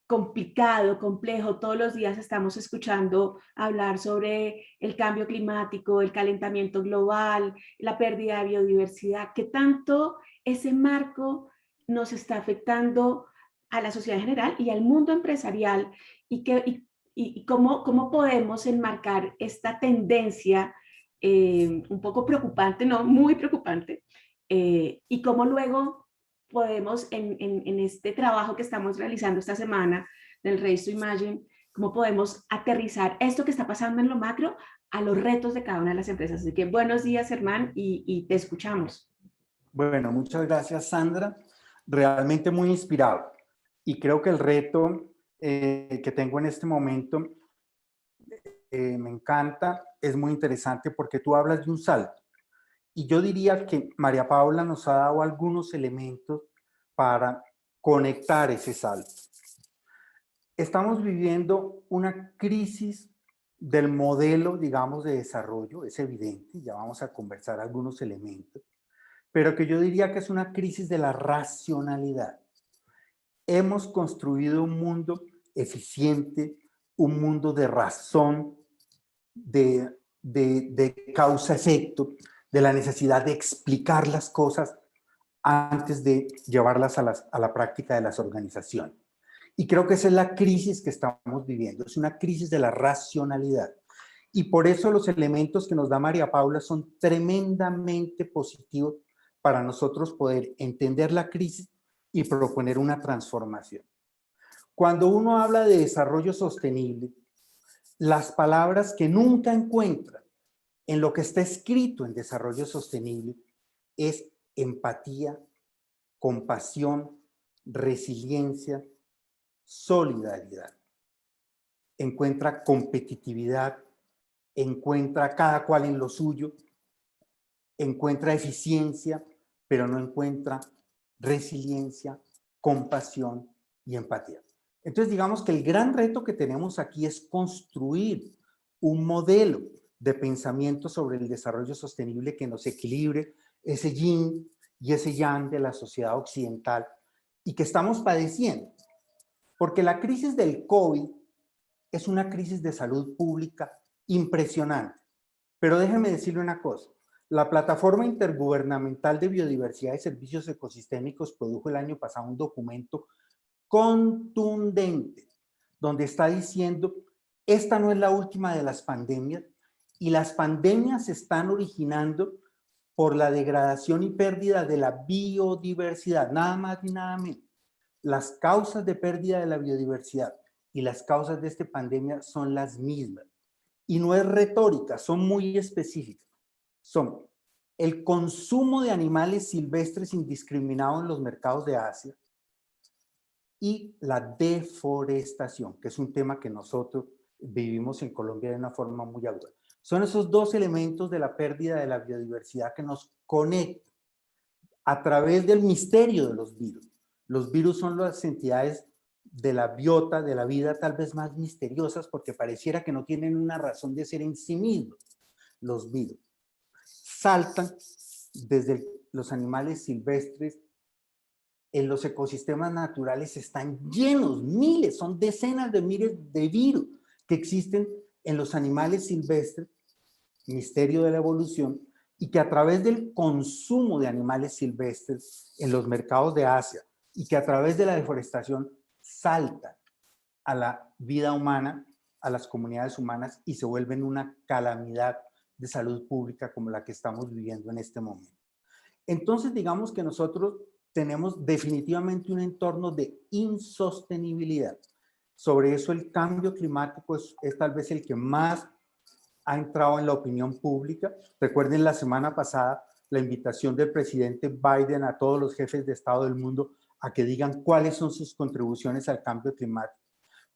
complicado, complejo. Todos los días estamos escuchando hablar sobre el cambio climático, el calentamiento global, la pérdida de biodiversidad. ¿Qué tanto ese marco nos está afectando a la sociedad en general y al mundo empresarial? Y cómo podemos enmarcar esta tendencia un poco preocupante, no, muy preocupante, y cómo luego podemos, en este trabajo que estamos realizando esta semana del Race to Imagine, cómo podemos aterrizar esto que está pasando en lo macro a los retos de cada una de las empresas. Así que buenos días, Germán, y te escuchamos.
Bueno, muchas gracias, Sandra. Realmente muy inspirado. Y creo que el reto que tengo en este momento me encanta, es muy interesante porque tú hablas de un salto. Y yo diría que María Paula nos ha dado algunos elementos para conectar ese salto. Estamos viviendo una crisis del modelo, digamos, de desarrollo, es evidente, ya vamos a conversar algunos elementos, pero que yo diría que es una crisis de la racionalidad. Hemos construido un mundo eficiente, un mundo de razón, de causa-efecto, de la necesidad de explicar las cosas antes de llevarlas a la práctica de las organizaciones. Y creo que esa es la crisis que estamos viviendo, es una crisis de la racionalidad. Y por eso los elementos que nos da María Paula son tremendamente positivos para nosotros poder entender la crisis y proponer una transformación. Cuando uno habla de desarrollo sostenible, las palabras que nunca encuentra en lo que está escrito en desarrollo sostenible es empatía, compasión, resiliencia, solidaridad. Encuentra competitividad, encuentra cada cual en lo suyo, encuentra eficiencia, pero no encuentra resiliencia, compasión y empatía. Entonces, digamos que el gran reto que tenemos aquí es construir un modelo de pensamiento sobre el desarrollo sostenible que nos equilibre ese yin y ese yang de la sociedad occidental y que estamos padeciendo. Porque la crisis del COVID es una crisis de salud pública impresionante. Pero déjeme decirle una cosa. La Plataforma Intergubernamental de Biodiversidad y Servicios Ecosistémicos produjo el año pasado un documento contundente, donde está diciendo, esta no es la última de las pandemias, y las pandemias se están originando por la degradación y pérdida de la biodiversidad, nada más ni nada menos. Las causas de pérdida de la biodiversidad y las causas de esta pandemia son las mismas. Y no es retórica, son muy específicas. Son el consumo de animales silvestres indiscriminado en los mercados de Asia, y la deforestación, que es un tema que nosotros vivimos en Colombia de una forma muy aguda. Son esos dos elementos de la pérdida de la biodiversidad que nos conectan a través del misterio de los virus. Los virus son las entidades de la biota, de la vida tal vez más misteriosas porque pareciera que no tienen una razón de ser en sí mismos. Los virus saltan desde los animales silvestres. En los ecosistemas naturales están llenos, miles, son decenas de miles de virus que existen en los animales silvestres, misterio de la evolución, y que a través del consumo de animales silvestres en los mercados de Asia y que a través de la deforestación saltan a la vida humana, a las comunidades humanas y se vuelven una calamidad de salud pública como la que estamos viviendo en este momento. Entonces, digamos que nosotros tenemos definitivamente un entorno de insostenibilidad. Sobre eso el cambio climático es tal vez el que más ha entrado en la opinión pública. Recuerden la semana pasada la invitación del presidente Biden a todos los jefes de Estado del mundo a que digan cuáles son sus contribuciones al cambio climático.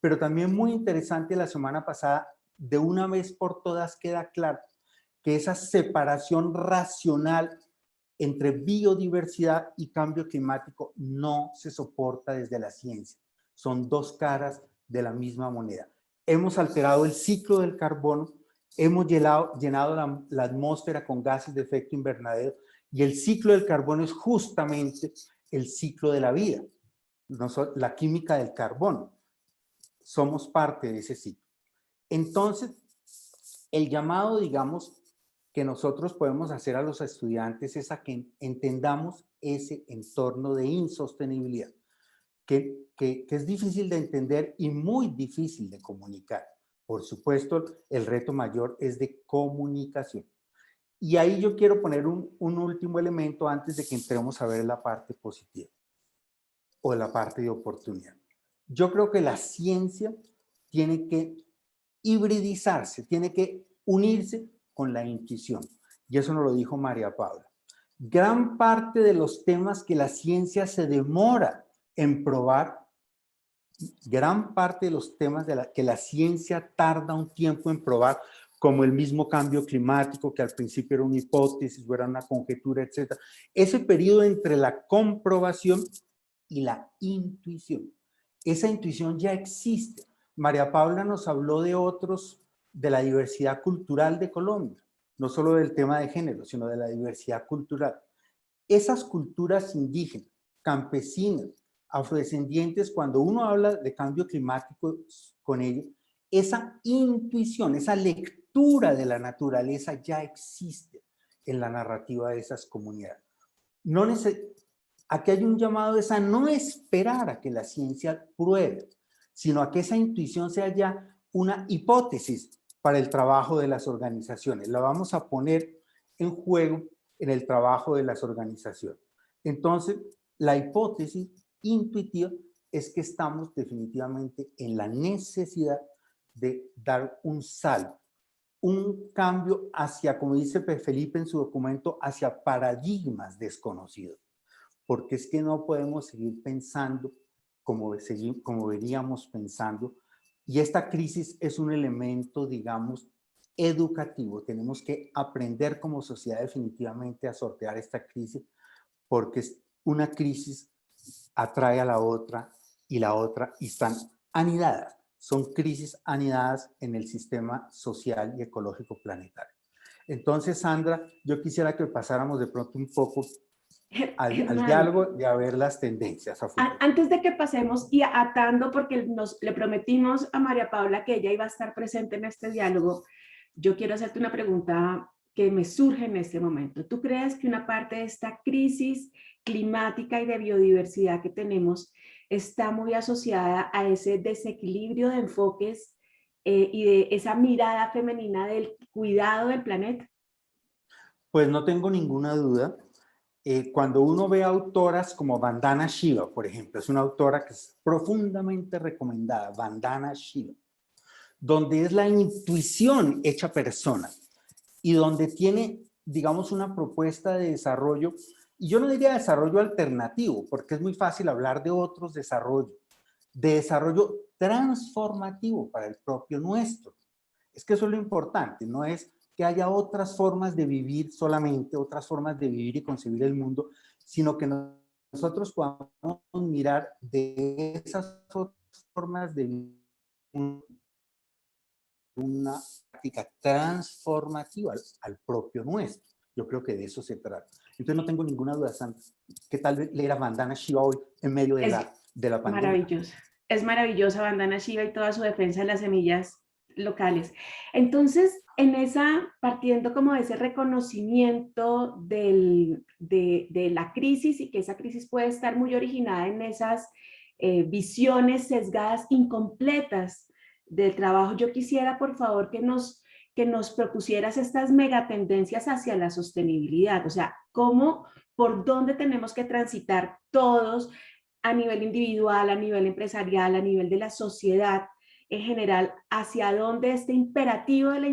Pero también muy interesante la semana pasada, de una vez por todas queda claro que esa separación racional entre biodiversidad y cambio climático no se soporta desde la ciencia. Son dos caras de la misma moneda. Hemos alterado el ciclo del carbono, hemos llenado la atmósfera con gases de efecto invernadero y el ciclo del carbono es justamente el ciclo de la vida, la química del carbono. somos parte de ese ciclo. Entonces, el llamado, digamos, que nosotros podemos hacer a los estudiantes es a que entendamos ese entorno de insostenibilidad, que es difícil de entender y muy difícil de comunicar. Por supuesto, el reto mayor es de comunicación. Y ahí yo quiero poner un último elemento antes de que entremos a ver la parte positiva o la parte de oportunidad. Yo creo que la ciencia tiene que hibridizarse, tiene que unirse con la intuición. Y eso nos lo dijo María Paula. Gran parte de los temas que la ciencia se demora en probar, gran parte de los temas que la ciencia tarda un tiempo en probar, como el mismo cambio climático, que al principio era una hipótesis o era una conjetura, etc. Ese periodo entre la comprobación y la intuición. Esa intuición ya existe. María Paula nos habló de otros, de la diversidad cultural de Colombia, no solo del tema de género, sino de la diversidad cultural. Esas culturas indígenas, campesinas, afrodescendientes, cuando uno habla de cambio climático con ellos, esa intuición, esa lectura de la naturaleza ya existe en la narrativa de esas comunidades. Aquí hay un llamado a no esperar a que la ciencia pruebe, sino a que esa intuición sea ya una hipótesis para el trabajo de las organizaciones. La vamos a poner en juego en el trabajo de las organizaciones. Entonces, la hipótesis intuitiva es que estamos definitivamente en la necesidad de dar un salto, un cambio hacia, como dice Felipe en su documento, hacia paradigmas desconocidos. Porque es que no podemos seguir pensando como veníamos pensando. Y esta crisis es un elemento, digamos, educativo. Tenemos que aprender como sociedad definitivamente a sortear esta crisis, porque es una crisis atrae a la otra y la otra y están anidadas. Son crisis anidadas en el sistema social y ecológico planetario. Entonces, Sandra, yo quisiera que pasáramos de pronto un poco al diálogo y a ver las tendencias a futuro.
Antes de que pasemos y atando, porque le prometimos a María Paula que ella iba a estar presente en este diálogo, yo quiero hacerte una pregunta que me surge en este momento. ¿Tú crees que una parte de esta crisis climática y de biodiversidad que tenemos está muy asociada a ese desequilibrio de enfoques y de esa mirada femenina del cuidado del planeta?
Pues no tengo ninguna duda. Cuando uno ve autoras como Vandana Shiva, por ejemplo, es una autora que es profundamente recomendada, Vandana Shiva, donde es la intuición hecha persona y donde tiene, digamos, una propuesta de desarrollo, y yo no diría desarrollo alternativo, porque es muy fácil hablar de otros desarrollos, de desarrollo transformativo para el propio nuestro. Es que eso es lo importante, no es que haya otras formas de vivir solamente, otras formas de vivir y concebir el mundo, sino que nosotros podamos mirar de esas otras formas de vivir una práctica transformativa al propio nuestro. Yo creo que de eso se trata. Entonces no tengo ninguna duda, Sandra, que tal vez leer a Vandana Shiva hoy en medio de la pandemia.
Maravilloso. Es maravillosa Vandana Shiva y toda su defensa de las semillas locales. Entonces, partiendo como de ese reconocimiento de la crisis y que esa crisis puede estar muy originada en esas visiones sesgadas, incompletas del trabajo, yo quisiera, por favor, que nos propusieras estas megatendencias hacia la sostenibilidad, o sea, por dónde tenemos que transitar todos a nivel individual, a nivel empresarial, a nivel de la sociedad en general, hacia dónde este imperativo de la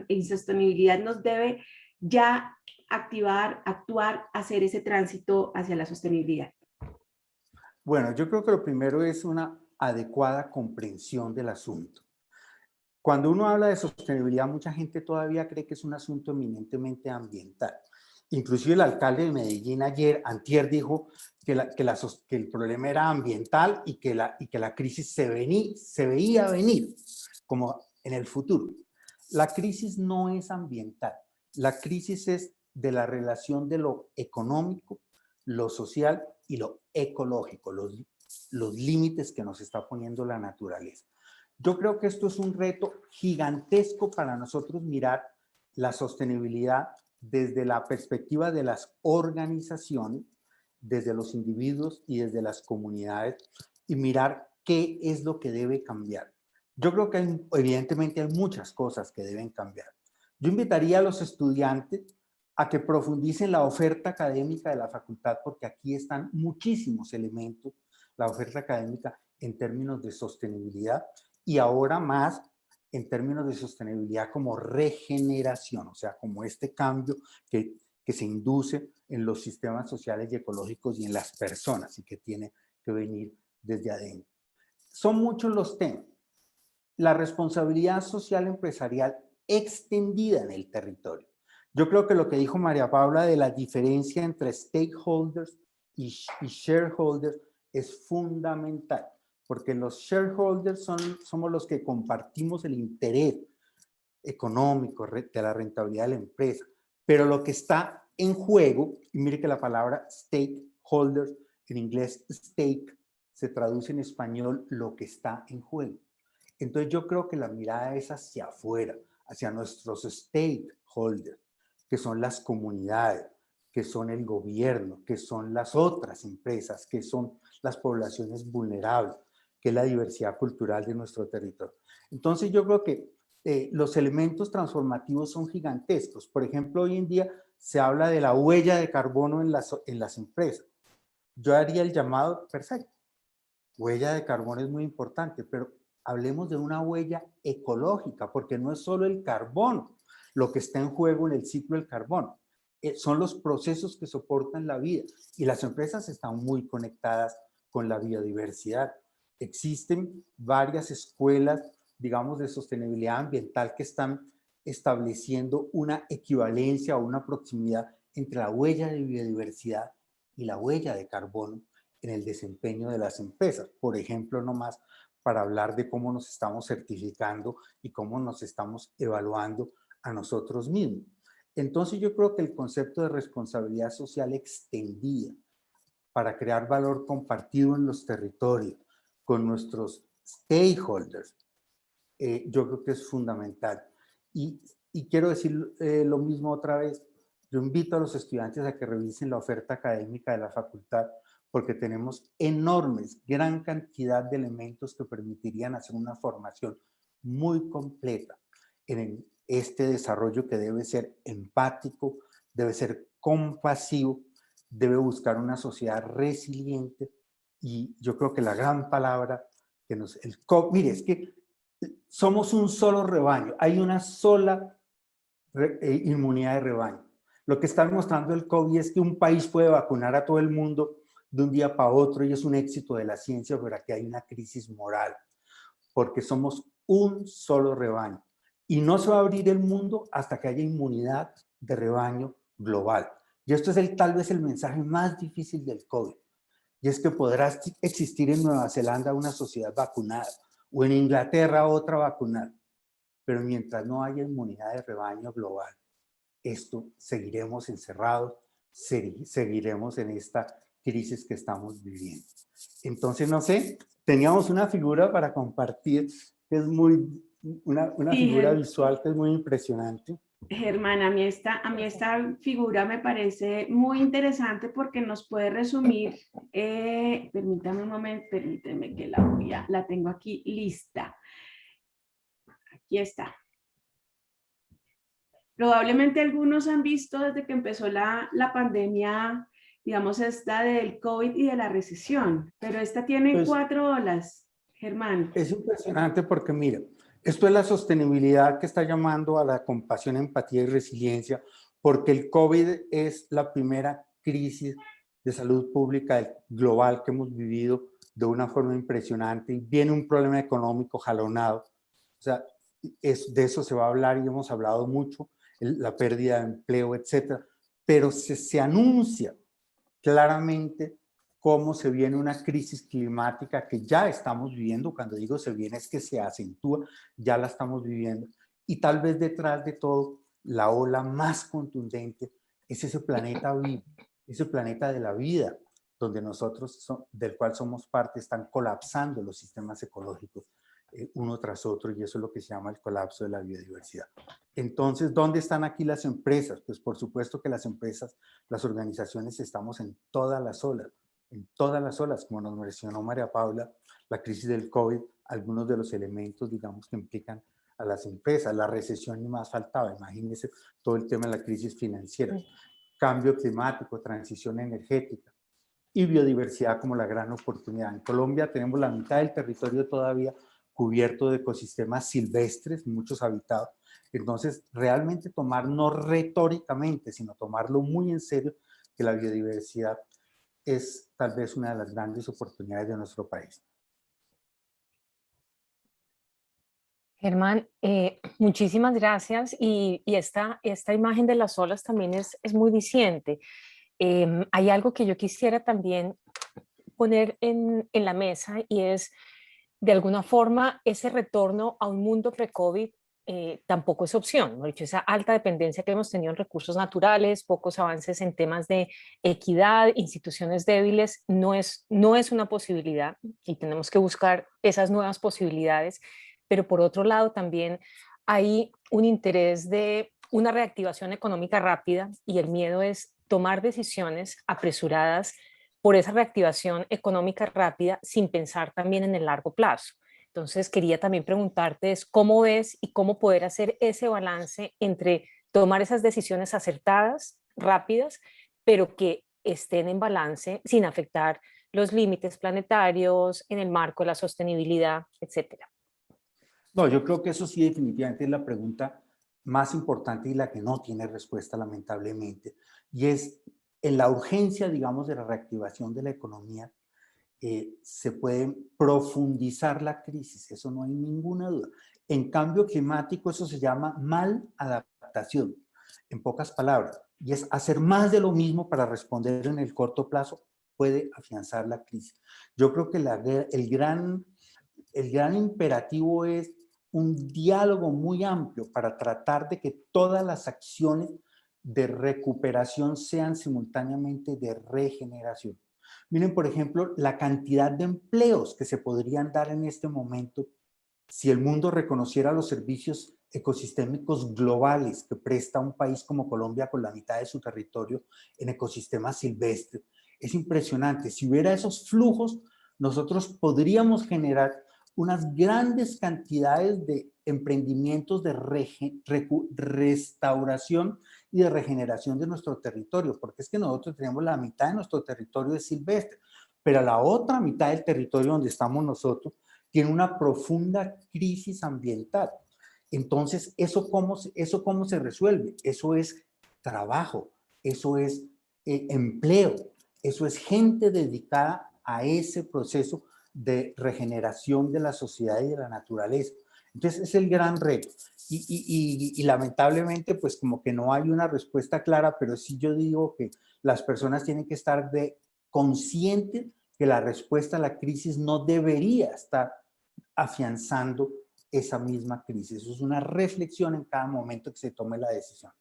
insostenibilidad nos debe ya activar, actuar, hacer ese tránsito hacia la sostenibilidad.
Bueno, yo creo que lo primero es una adecuada comprensión del asunto. Cuando uno habla de sostenibilidad, mucha gente todavía cree que es un asunto eminentemente ambiental. Inclusive el alcalde de Medellín antier dijo que el problema era ambiental y que la crisis se veía venir como en el futuro. La crisis no es ambiental. La crisis es de la relación de lo económico, lo social y lo ecológico, los límites que nos está poniendo la naturaleza. Yo creo que esto es un reto gigantesco para nosotros mirar la sostenibilidad desde la perspectiva de las organizaciones, desde los individuos y desde las comunidades, y mirar qué es lo que debe cambiar. Yo creo que evidentemente hay muchas cosas que deben cambiar. Yo invitaría a los estudiantes a que profundicen la oferta académica de la facultad, porque aquí están muchísimos elementos, la oferta académica en términos de sostenibilidad y ahora más en términos de sostenibilidad como regeneración, o sea, como este cambio que se induce en los sistemas sociales y ecológicos y en las personas y que tiene que venir desde adentro. Son muchos los temas. La responsabilidad social empresarial extendida en el territorio. Yo creo que lo que dijo María Paula de la diferencia entre stakeholders y shareholders es fundamental, porque los shareholders somos los que compartimos el interés económico de la rentabilidad de la empresa, pero lo que está en juego, y mire que la palabra stakeholders en inglés stake se traduce en español lo que está en juego. Entonces yo creo que la mirada es hacia afuera, hacia nuestros stakeholders, que son las comunidades, que son el gobierno, que son las otras empresas, que son las poblaciones vulnerables, que es la diversidad cultural de nuestro territorio. Entonces yo creo que los elementos transformativos son gigantescos. Por ejemplo, hoy en día se habla de la huella de carbono en las empresas. Yo haría el llamado, perfecto, huella de carbono es muy importante, pero hablemos de una huella ecológica, porque no es solo el carbono lo que está en juego en el ciclo del carbono, son los procesos que soportan la vida y las empresas están muy conectadas con la biodiversidad. Existen varias escuelas, digamos, de sostenibilidad ambiental que están estableciendo una equivalencia o una proximidad entre la huella de biodiversidad y la huella de carbono en el desempeño de las empresas. Por ejemplo, nomás para hablar de cómo nos estamos certificando y cómo nos estamos evaluando a nosotros mismos. Entonces yo creo que el concepto de responsabilidad social extendida para crear valor compartido en los territorios con nuestros stakeholders, yo creo que es fundamental. Y quiero decir lo mismo otra vez. Yo invito a los estudiantes a que revisen la oferta académica de la facultad porque tenemos enormes, gran cantidad de elementos que permitirían hacer una formación muy completa en este desarrollo que debe ser empático, debe ser compasivo, debe buscar una sociedad resiliente y yo creo que la gran palabra que mire, es que somos un solo rebaño, hay una sola inmunidad de rebaño. Lo que está mostrando el COVID es que un país puede vacunar a todo el mundo de un día para otro y es un éxito de la ciencia, pero aquí hay una crisis moral, porque somos un solo rebaño. Y no se va a abrir el mundo hasta que haya inmunidad de rebaño global. Y esto es tal vez el mensaje más difícil del COVID. Y es que podrá existir en Nueva Zelanda una sociedad vacunada o en Inglaterra otra vacunada. Pero mientras no haya inmunidad de rebaño global, seguiremos encerrados, seguiremos en esta crisis que estamos viviendo. Entonces, no sé, teníamos una figura para compartir que es una figura visual que es muy impresionante.
Germán, a mí esta figura me parece muy interesante porque nos puede resumir, permítame un momento, permíteme que la tengo aquí lista. Aquí está. Probablemente algunos han visto desde que empezó la pandemia, digamos, esta del COVID y de la recesión, pero esta tiene pues, 4 olas, Germán.
Es impresionante porque, mira, esto es la sostenibilidad que está llamando a la compasión, empatía y resiliencia, porque el COVID es la primera crisis de salud pública global que hemos vivido de una forma impresionante y viene un problema económico jalonado. O sea, de eso se va a hablar y hemos hablado mucho, la pérdida de empleo, etcétera, pero se anuncia claramente cómo se viene una crisis climática que ya estamos viviendo. Cuando digo se viene es que se acentúa, ya la estamos viviendo. Y tal vez detrás de todo, la ola más contundente es ese planeta vivo, ese planeta de la vida, donde nosotros, del cual somos parte, están colapsando los sistemas ecológicos. uno tras otro, y eso es lo que se llama el colapso de la biodiversidad. Entonces, ¿dónde están aquí las empresas? Pues por supuesto que las empresas, las organizaciones, estamos en todas las olas, como nos mencionó María Paula, la crisis del COVID, algunos de los elementos, digamos, que implican a las empresas, la recesión ni más faltaba, imagínense todo el tema de la crisis financiera, cambio climático, transición energética y biodiversidad como la gran oportunidad. En Colombia tenemos la mitad del territorio todavía cubierto de ecosistemas silvestres, muchos habitados. Entonces, realmente tomar no retóricamente, sino tomarlo muy en serio, que la biodiversidad es tal vez una de las grandes oportunidades de nuestro país.
Germán, muchísimas gracias y esta imagen de las olas también es muy diciente. Hay algo que yo quisiera también poner en la mesa y es, de alguna forma, ese retorno a un mundo pre-COVID tampoco es opción, ¿no? De hecho, esa alta dependencia que hemos tenido en recursos naturales, pocos avances en temas de equidad, instituciones débiles, no es una posibilidad y tenemos que buscar esas nuevas posibilidades, pero por otro lado también hay un interés de una reactivación económica rápida y el miedo es tomar decisiones apresuradas por esa reactivación económica rápida sin pensar también en el largo plazo. Entonces, quería también preguntarte es cómo ves y cómo poder hacer ese balance entre tomar esas decisiones acertadas, rápidas, pero que estén en balance sin afectar los límites planetarios en el marco de la sostenibilidad, etcétera.
No, yo creo que eso sí definitivamente es la pregunta más importante y la que no tiene respuesta, lamentablemente. Y es en la urgencia, digamos, de la reactivación de la economía, se puede profundizar la crisis, eso no hay ninguna duda. En cambio climático, eso se llama mal adaptación, en pocas palabras, y es hacer más de lo mismo para responder en el corto plazo, puede afianzar la crisis. Yo creo que el gran imperativo es un diálogo muy amplio para tratar de que todas las acciones de recuperación sean simultáneamente de regeneración. Miren, por ejemplo, la cantidad de empleos que se podrían dar en este momento si el mundo reconociera los servicios ecosistémicos globales que presta un país como Colombia con la mitad de su territorio en ecosistemas silvestres. Es impresionante. Si hubiera esos flujos, nosotros podríamos generar unas grandes cantidades de emprendimientos de restauración y de regeneración de nuestro territorio, porque es que nosotros tenemos la mitad de nuestro territorio es silvestre, pero la otra mitad del territorio donde estamos nosotros tiene una profunda crisis ambiental. Entonces, ¿eso cómo se resuelve? Eso es trabajo, eso es empleo, eso es gente dedicada a ese proceso de regeneración de la sociedad y de la naturaleza. Entonces, es el gran reto. Y lamentablemente, pues como que no hay una respuesta clara, pero sí yo digo que las personas tienen que estar conscientes que la respuesta a la crisis no debería estar afianzando esa misma crisis. Eso es una reflexión en cada momento que se tome la decisión.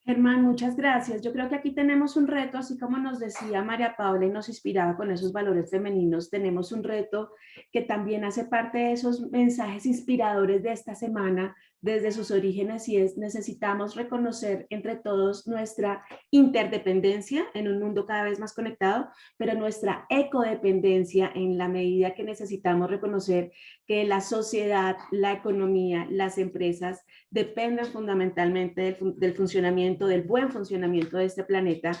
Germán, muchas gracias. Yo creo que aquí tenemos un reto, así como nos decía María Paula y nos inspiraba con esos valores femeninos, tenemos un reto que también hace parte de esos mensajes inspiradores de esta semana desde sus orígenes y es necesitamos reconocer entre todos nuestra interdependencia en un mundo cada vez más conectado, pero nuestra ecodependencia en la medida que necesitamos reconocer que la sociedad, la economía, las empresas dependen fundamentalmente del funcionamiento, del buen funcionamiento de este planeta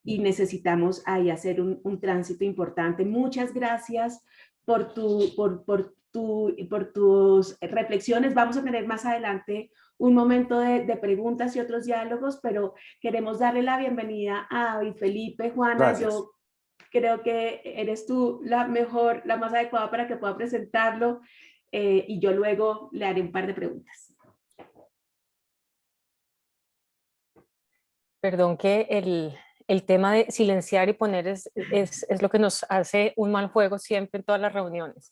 y necesitamos ahí hacer un tránsito importante. Muchas gracias por tus reflexiones. Vamos a tener más adelante un momento de preguntas y otros diálogos, pero queremos darle la bienvenida a David Felipe. Juana,
Gracias.
yo creo que eres tú la mejor, la más adecuada para que pueda presentarlo y yo luego le haré un par de preguntas.
Perdón que el tema de silenciar y poner es lo que nos hace un mal juego siempre en todas las reuniones.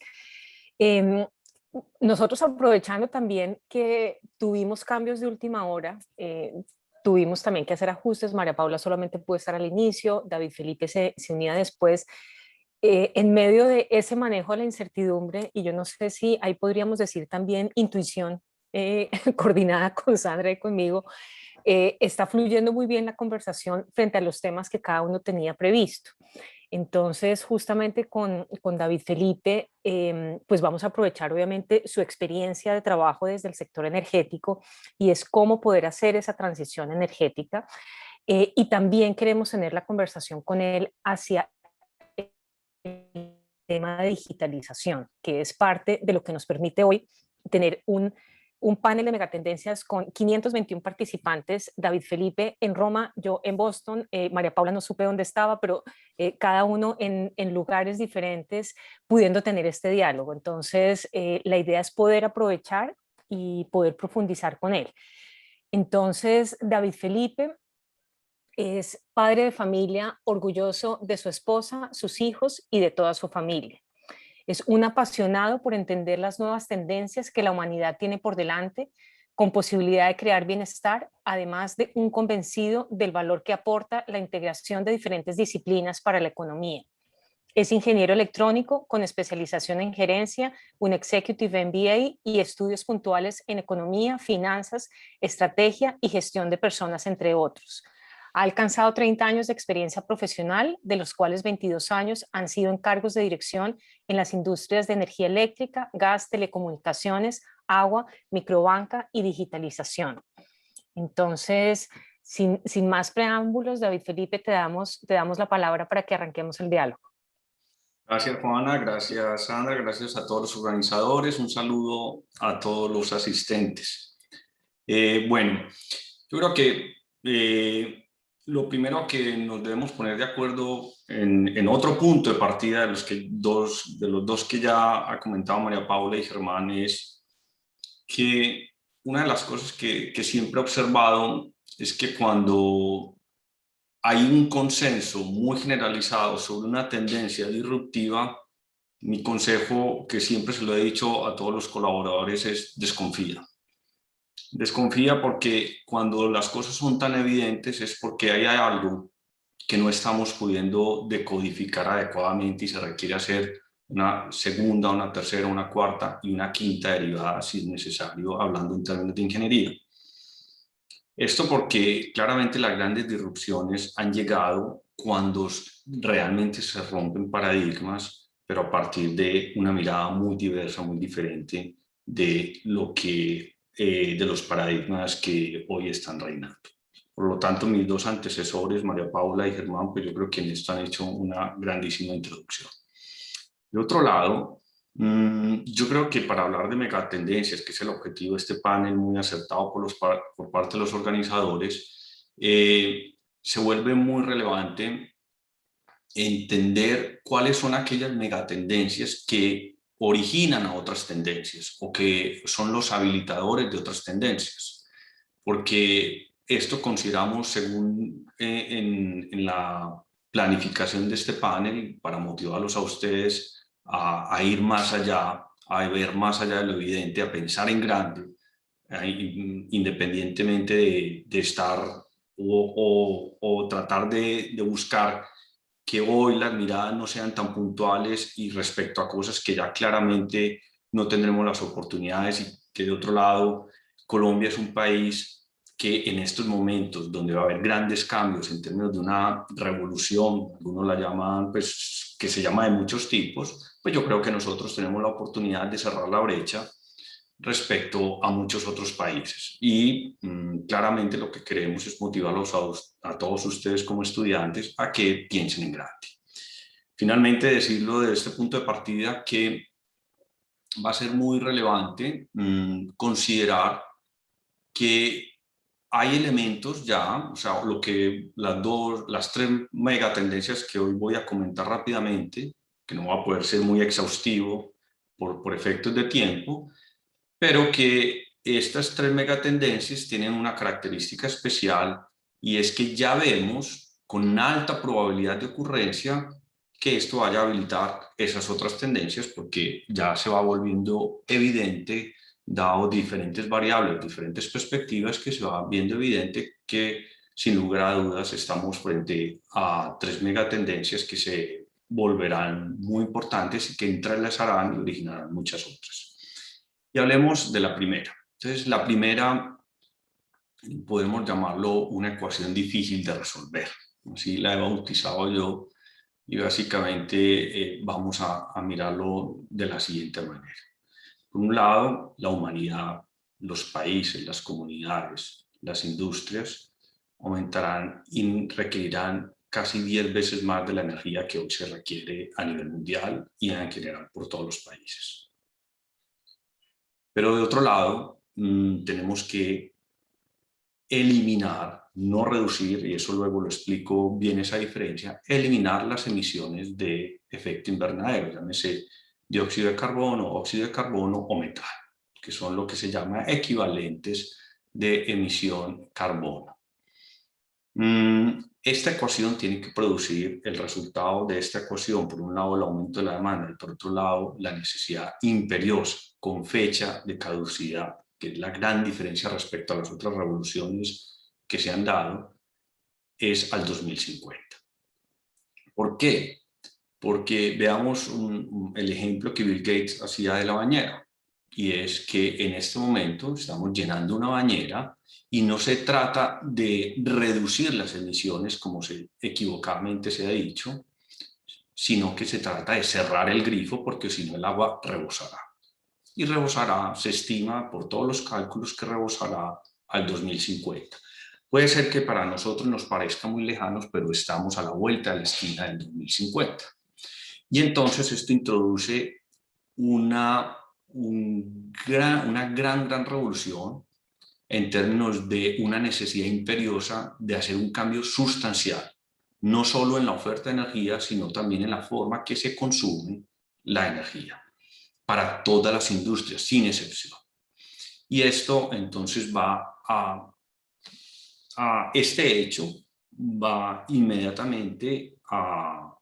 Nosotros aprovechando también que tuvimos cambios de última hora, tuvimos también que hacer ajustes, María Paula solamente pudo estar al inicio, David Felipe se unía después. en medio de ese manejo de la incertidumbre, y yo no sé si ahí podríamos decir también intuición coordinada con Sandra y conmigo, está fluyendo muy bien la conversación frente a los temas que cada uno tenía previsto. Entonces, justamente con David Felipe, pues vamos a aprovechar obviamente su experiencia de trabajo desde el sector energético y es cómo poder hacer esa transición energética. Y también queremos tener la conversación con él hacia el tema de digitalización, que es parte de lo que nos permite hoy tener un panel de megatendencias con 521 participantes, David Felipe en Roma, yo en Boston, María Paula no supe dónde estaba, pero cada uno en lugares diferentes pudiendo tener este diálogo. Entonces, la idea es poder aprovechar y poder profundizar con él. Entonces, David Felipe es padre de familia, orgulloso de su esposa, sus hijos y de toda su familia. Es un apasionado por entender las nuevas tendencias que la humanidad tiene por delante, con posibilidad de crear bienestar, además de un convencido del valor que aporta la integración de diferentes disciplinas para la economía. Es ingeniero electrónico con especialización en gerencia, un Executive MBA y estudios puntuales en economía, finanzas, estrategia y gestión de personas, entre otros. Ha alcanzado 30 años de experiencia profesional, de los cuales 22 años han sido en cargos de dirección en las industrias de energía eléctrica, gas, telecomunicaciones, agua, microbanca y digitalización. Entonces, sin más preámbulos, David Felipe, te damos la palabra para que arranquemos el diálogo.
Gracias, Juana, gracias, Sandra, gracias a todos los organizadores, un saludo a todos los asistentes. Bueno, yo creo que lo primero que nos debemos poner de acuerdo en otro punto de partida de los dos que ya ha comentado María Paula y Germán es que una de las cosas que siempre he observado es que cuando hay un consenso muy generalizado sobre una tendencia disruptiva, mi consejo, que siempre se lo he dicho a todos los colaboradores, es desconfía. Desconfía porque cuando las cosas son tan evidentes es porque hay algo que no estamos pudiendo decodificar adecuadamente y se requiere hacer una segunda, una tercera, una cuarta y una quinta derivada si es necesario, hablando en términos de ingeniería. Esto porque claramente las grandes disrupciones han llegado cuando realmente se rompen paradigmas, pero a partir de una mirada muy diversa, muy diferente de de los paradigmas que hoy están reinando. Por lo tanto, mis dos antecesores, María Paula y Germán, pues yo creo que en esto han hecho una grandísima introducción. De otro lado, yo creo que para hablar de megatendencias, que es el objetivo de este panel muy acertado por parte de los organizadores, se vuelve muy relevante entender cuáles son aquellas megatendencias que originan a otras tendencias o que son los habilitadores de otras tendencias. Porque esto consideramos, según en la planificación de este panel, para motivarlos a ustedes a ir más allá, a ver más allá de lo evidente, a pensar en grande, independientemente de estar o tratar de buscar que hoy las miradas no sean tan puntuales y respecto a cosas que ya claramente no tendremos las oportunidades y que de otro lado Colombia es un país que en estos momentos donde va a haber grandes cambios en términos de una revolución, algunos la llaman, pues, que se llama de muchos tipos, pues yo creo que nosotros tenemos la oportunidad de cerrar la brecha respecto a muchos otros países. Y claramente lo que queremos es motivarlos a todos ustedes como estudiantes a que piensen en grande. Finalmente, decirlo desde este punto de partida que va a ser muy relevante considerar que hay elementos ya, o sea, las tres megatendencias que hoy voy a comentar rápidamente, que no va a poder ser muy exhaustivo por efectos de tiempo, pero que estas tres megatendencias tienen una característica especial y es que ya vemos con una alta probabilidad de ocurrencia que esto vaya a habilitar esas otras tendencias porque ya se va volviendo evidente, dado diferentes variables, diferentes perspectivas, que se va viendo evidente que sin lugar a dudas estamos frente a tres megatendencias que se volverán muy importantes y que entrelazarán y originarán muchas otras. Y hablemos de la primera. Entonces, la primera podemos llamarlo una ecuación difícil de resolver. Así la he bautizado yo y básicamente vamos a mirarlo de la siguiente manera. Por un lado, la humanidad, los países, las comunidades, las industrias aumentarán y requerirán casi 10 veces más de la energía que hoy se requiere a nivel mundial y en general por todos los países. Pero de otro lado, tenemos que eliminar, no reducir, y eso luego lo explico bien esa diferencia, eliminar las emisiones de efecto invernadero, llámese dióxido de carbono, óxido de carbono o metano, que son lo que se llama equivalentes de emisión carbono. Esta ecuación tiene que producir el resultado de esta ecuación, por un lado el aumento de la demanda y por otro lado la necesidad imperiosa con fecha de caducidad, que es la gran diferencia respecto a las otras revoluciones que se han dado, es al 2050. ¿Por qué? Porque veamos el ejemplo que Bill Gates hacía de la bañera, y es que en este momento estamos llenando una bañera y no se trata de reducir las emisiones, como equivocadamente se ha dicho, sino que se trata de cerrar el grifo, porque si no el agua rebosará. Y rebosará, se estima por todos los cálculos que rebosará al 2050. Puede ser que para nosotros nos parezca muy lejanos, pero estamos a la vuelta de la esquina del 2050. Y entonces esto introduce una gran revolución en términos de una necesidad imperiosa de hacer un cambio sustancial, no solo en la oferta de energía, sino también en la forma que se consume la energía, para todas las industrias, sin excepción. Y esto entonces este hecho va inmediatamente a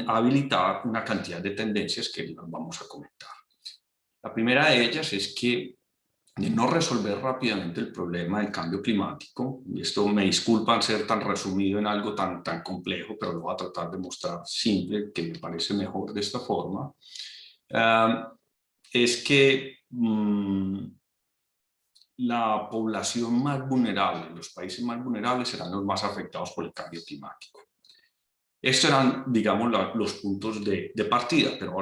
habilitar una cantidad de tendencias que las vamos a comentar. La primera de ellas es que de no resolver rápidamente el problema del cambio climático, y esto me disculpan ser tan resumido en algo tan complejo, pero lo voy a tratar de mostrar simple, que me parece mejor de esta forma, es que la población más vulnerable, los países más vulnerables serán los más afectados por el cambio climático. Estos eran, digamos, los puntos de partida, pero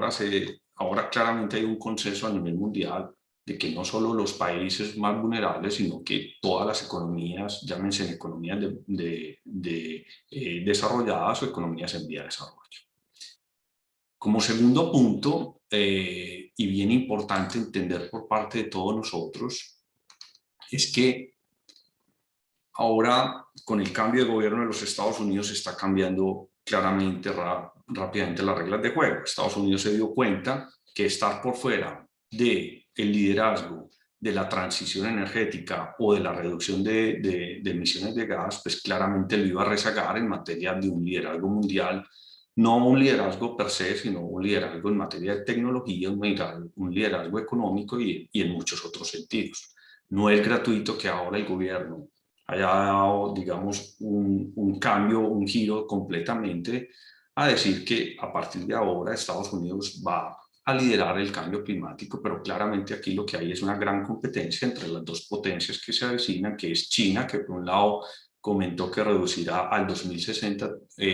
ahora claramente hay un consenso a nivel mundial de que no solo los países más vulnerables, sino que todas las economías, llámense economías desarrolladas o economías en vía de desarrollo. Como segundo punto, y bien importante entender por parte de todos nosotros, es que ahora con el cambio de gobierno de los Estados Unidos se está cambiando claramente, rápidamente las reglas de juego. Estados Unidos se dio cuenta que estar por fuera del liderazgo de la transición energética o de la reducción de emisiones de gas, pues claramente lo iba a rezagar en materia de un liderazgo mundial, no un liderazgo per se, sino un liderazgo en materia de tecnología, un liderazgo económico y en muchos otros sentidos. No es gratuito que ahora el gobierno haya dado, digamos, un cambio, un giro completamente a decir que a partir de ahora Estados Unidos va a liderar el cambio climático, pero claramente aquí lo que hay es una gran competencia entre las dos potencias que se avecinan, que es China, que por un lado comentó que reducirá al 2060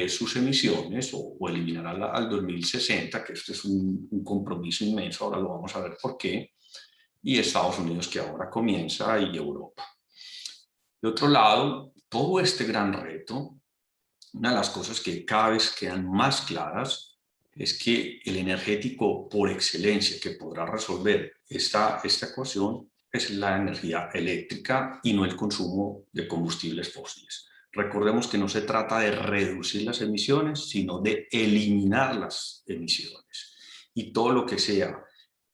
sus emisiones o eliminará al 2060, que este es un compromiso inmenso, ahora lo vamos a ver por qué, y Estados Unidos que ahora comienza y Europa. De otro lado, todo este gran reto, una de las cosas que cada vez quedan más claras es que el energético por excelencia que podrá resolver esta ecuación es la energía eléctrica y no el consumo de combustibles fósiles. Recordemos que no se trata de reducir las emisiones, sino de eliminar las emisiones. Y todo lo que sea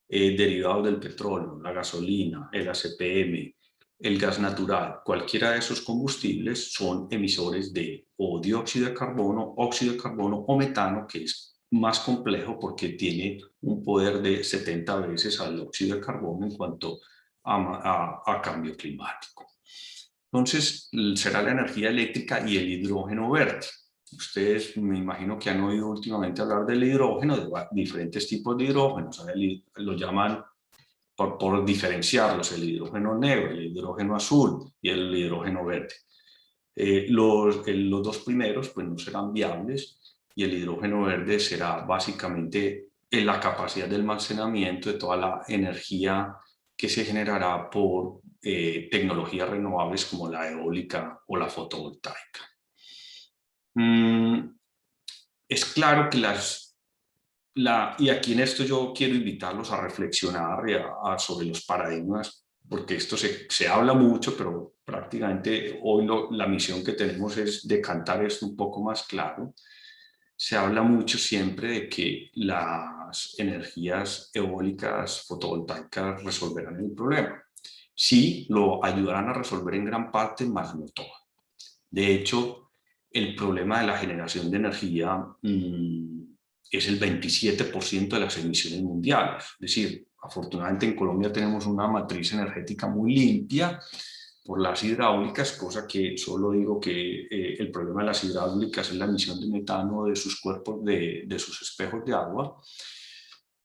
derivado del petróleo, la gasolina, el ACPM, el gas natural, cualquiera de esos combustibles son emisores de o dióxido de carbono, óxido de carbono o metano, que es más complejo porque tiene un poder de 70 veces al óxido de carbono en cuanto a cambio climático. Entonces, será la energía eléctrica y el hidrógeno verde. Ustedes me imagino que han oído últimamente hablar del hidrógeno, de diferentes tipos de hidrógenos. Lo llaman, por diferenciarlos, el hidrógeno negro, el hidrógeno azul y el hidrógeno verde. Los dos primeros pues no serán viables y el hidrógeno verde será básicamente en la capacidad de almacenamiento de toda la energía que se generará por tecnologías renovables como la eólica o la fotovoltaica. Es claro que y aquí en esto yo quiero invitarlos a reflexionar sobre los paradigmas, porque esto se habla mucho, pero prácticamente hoy la misión que tenemos es decantar esto un poco más claro. Se habla mucho siempre de que las energías eólicas, fotovoltaicas resolverán el problema. Sí, lo ayudarán a resolver en gran parte, mas no todo. De hecho, el problema de la generación de energía es el 27% de las emisiones mundiales. Es decir, afortunadamente en Colombia tenemos una matriz energética muy limpia por las hidráulicas, cosa que solo digo que el problema de las hidráulicas es la emisión de metano de sus cuerpos, de sus espejos de agua.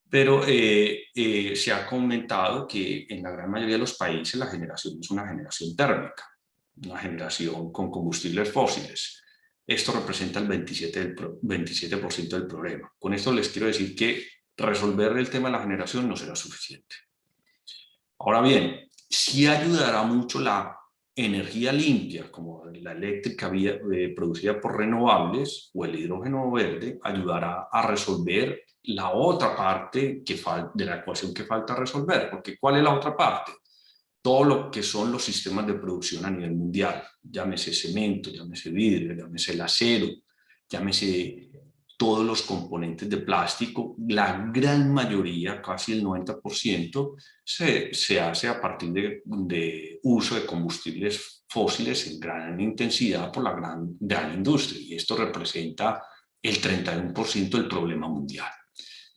Pero se ha comentado que en la gran mayoría de los países la generación es una generación térmica, una generación con combustibles fósiles. Esto representa el 27% del problema. Con esto les quiero decir que resolver el tema de la generación no será suficiente. Ahora bien, sí ayudará mucho la energía limpia, como la eléctrica producida por renovables o el hidrógeno verde, ayudará a resolver la otra parte de la ecuación que falta resolver. Porque ¿cuál es la otra parte? Todo lo que son los sistemas de producción a nivel mundial, llámese cemento, llámese vidrio, llámese el acero, llámese todos los componentes de plástico, la gran mayoría, casi el 90%, se hace a partir de uso de combustibles fósiles en gran intensidad por la gran industria, y esto representa el 31% del problema mundial.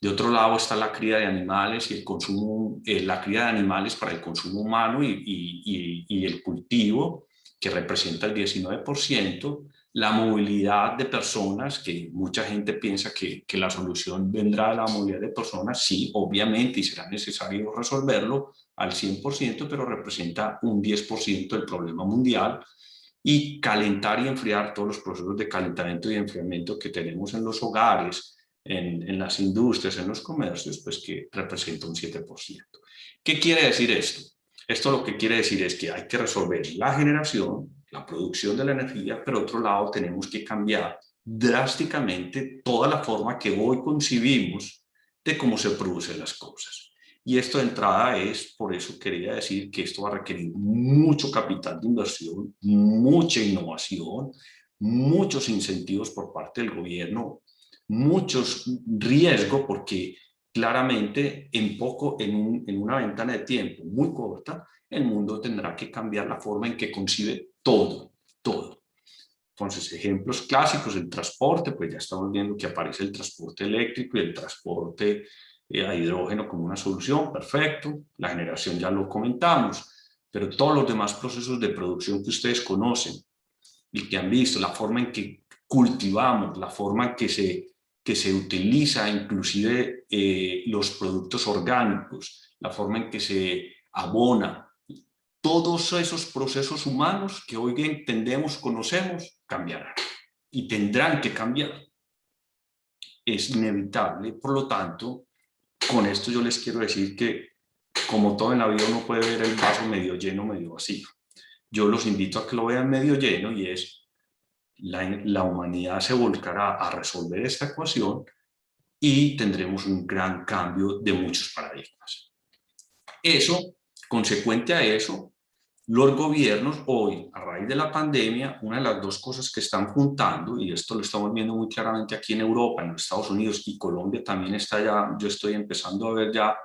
De otro lado está la cría de animales y el consumo, la cría de animales para el consumo humano y el cultivo, que representa el 19%, la movilidad de personas, que mucha gente piensa que la solución vendrá de la movilidad de personas. Sí, obviamente, y será necesario resolverlo al 100%, pero representa un 10% del problema mundial. Y calentar y enfriar todos los procesos de calentamiento y enfriamiento que tenemos en los hogares, en las industrias, en los comercios, pues que representa un 7%. ¿Qué quiere decir esto? Esto lo que quiere decir es que hay que resolver la generación, la producción de la energía, pero por otro lado tenemos que cambiar drásticamente toda la forma que hoy concibimos de cómo se producen las cosas. Y esto de entrada es, por eso quería decir que esto va a requerir mucho capital de inversión, mucha innovación, muchos incentivos por parte del gobierno, muchos riesgos, porque claramente en una ventana de tiempo muy corta, el mundo tendrá que cambiar la forma en que concibe todo. Entonces, ejemplos clásicos, el transporte, pues ya estamos viendo que aparece el transporte eléctrico y el transporte a hidrógeno como una solución, perfecto. La generación ya lo comentamos, pero todos los demás procesos de producción que ustedes conocen y que han visto, la forma en que cultivamos, la forma en que se utiliza inclusive los productos orgánicos, la forma en que se abona, todos esos procesos humanos que hoy entendemos, conocemos, cambiarán y tendrán que cambiar. Es inevitable. Por lo tanto, con esto yo les quiero decir que, como todo en la vida, uno puede ver el vaso medio lleno, medio vacío. Yo los invito a que lo vean medio lleno, y es la humanidad se volcará a resolver esta ecuación y tendremos un gran cambio de muchos paradigmas. Eso, consecuente a eso, los gobiernos hoy, a raíz de la pandemia, una de las dos cosas que están juntando, y esto lo estamos viendo muy claramente aquí en Europa, en los Estados Unidos, y Colombia también está ya, yo estoy empezando a ver ya,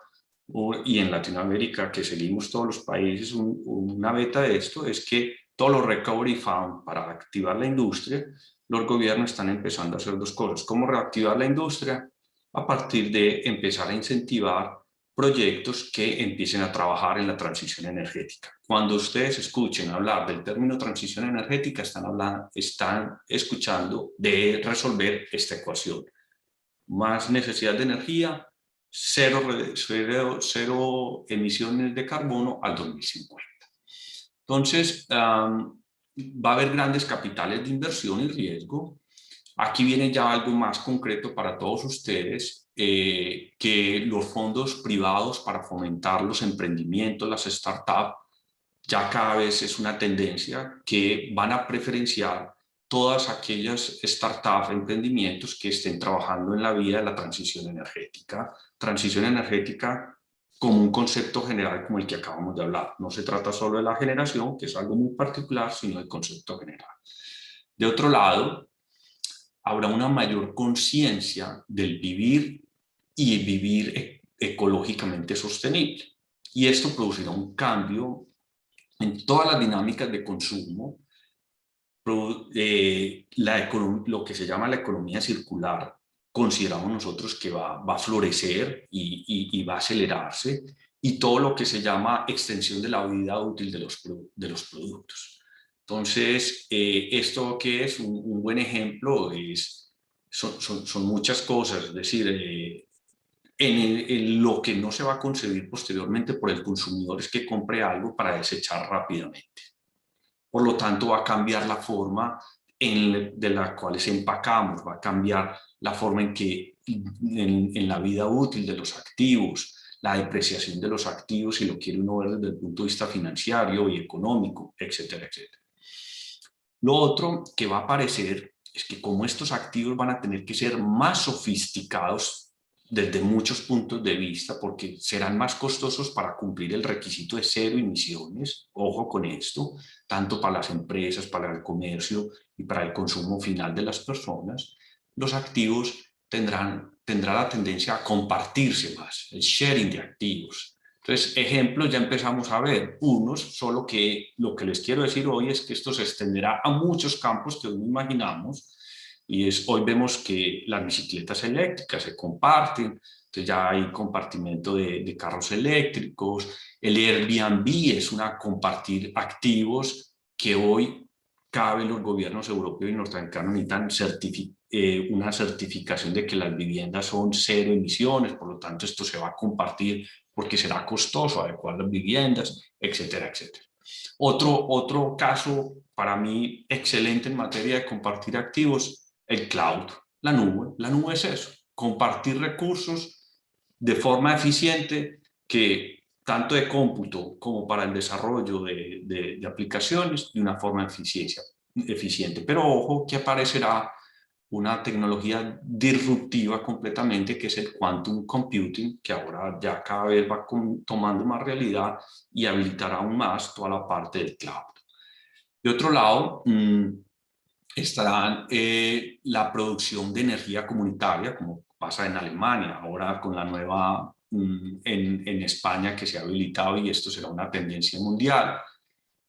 y en Latinoamérica, que seguimos todos los países, una beta de esto, es que todos los Recovery Fund para activar la industria, los gobiernos están empezando a hacer dos cosas. ¿Cómo reactivar la industria? A partir de empezar a incentivar proyectos que empiecen a trabajar en la transición energética. Cuando ustedes escuchen hablar del término transición energética, están escuchando de resolver esta ecuación. Más necesidad de energía, cero emisiones de carbono al 2050. Entonces, va a haber grandes capitales de inversión y riesgo. Aquí viene ya algo más concreto para todos ustedes, que los fondos privados para fomentar los emprendimientos, las startups, ya cada vez es una tendencia que van a preferenciar todas aquellas startups, emprendimientos que estén trabajando en la vía de la transición energética. Transición energética como un concepto general como el que acabamos de hablar. No se trata solo de la generación, que es algo muy particular, sino del concepto general. De otro lado, habrá una mayor conciencia del vivir y vivir ecológicamente sostenible. Y esto producirá un cambio en todas las dinámicas de consumo. Lo que se llama la economía circular, consideramos nosotros que va a florecer y va a acelerarse, y todo lo que se llama extensión de la vida útil de los productos. Entonces, esto que es un buen ejemplo son muchas cosas, es decir, en lo que no se va a concebir posteriormente por el consumidor es que compre algo para desechar rápidamente. Por lo tanto, va a cambiar la forma de la cual empacamos, va a cambiar la forma en la vida útil de los activos, la depreciación de los activos, si lo quiere uno ver desde el punto de vista financiero y económico, etcétera, etcétera. Lo otro que va a aparecer es que como estos activos van a tener que ser más sofisticados desde muchos puntos de vista, porque serán más costosos para cumplir el requisito de cero emisiones, ojo con esto, tanto para las empresas, para el comercio y para el consumo final de las personas, los activos tendrá la tendencia a compartirse más, el sharing de activos. Entonces, ejemplos ya empezamos a ver, unos, solo que lo que les quiero decir hoy es que esto se extenderá a muchos campos que hoy no imaginamos, y hoy vemos que las bicicletas eléctricas se comparten, entonces ya hay compartimiento de carros eléctricos, el Airbnb es compartir activos que hoy cada vez los gobiernos europeos y norteamericanos necesitan una certificación de que las viviendas son cero emisiones, por lo tanto esto se va a compartir porque será costoso adecuar las viviendas, etcétera, etcétera. Otro caso para mí excelente en materia de compartir activos, el cloud, la nube. La nube es eso, compartir recursos de forma eficiente, que tanto de cómputo como para el desarrollo de aplicaciones de una forma eficiente. Pero ojo que aparecerá una tecnología disruptiva completamente, que es el quantum computing, que ahora ya cada vez va tomando más realidad y habilitará aún más toda la parte del cloud. De otro lado, estará la producción de energía comunitaria, como pasa en Alemania, ahora con la nueva en España que se ha habilitado, y esto será una tendencia mundial.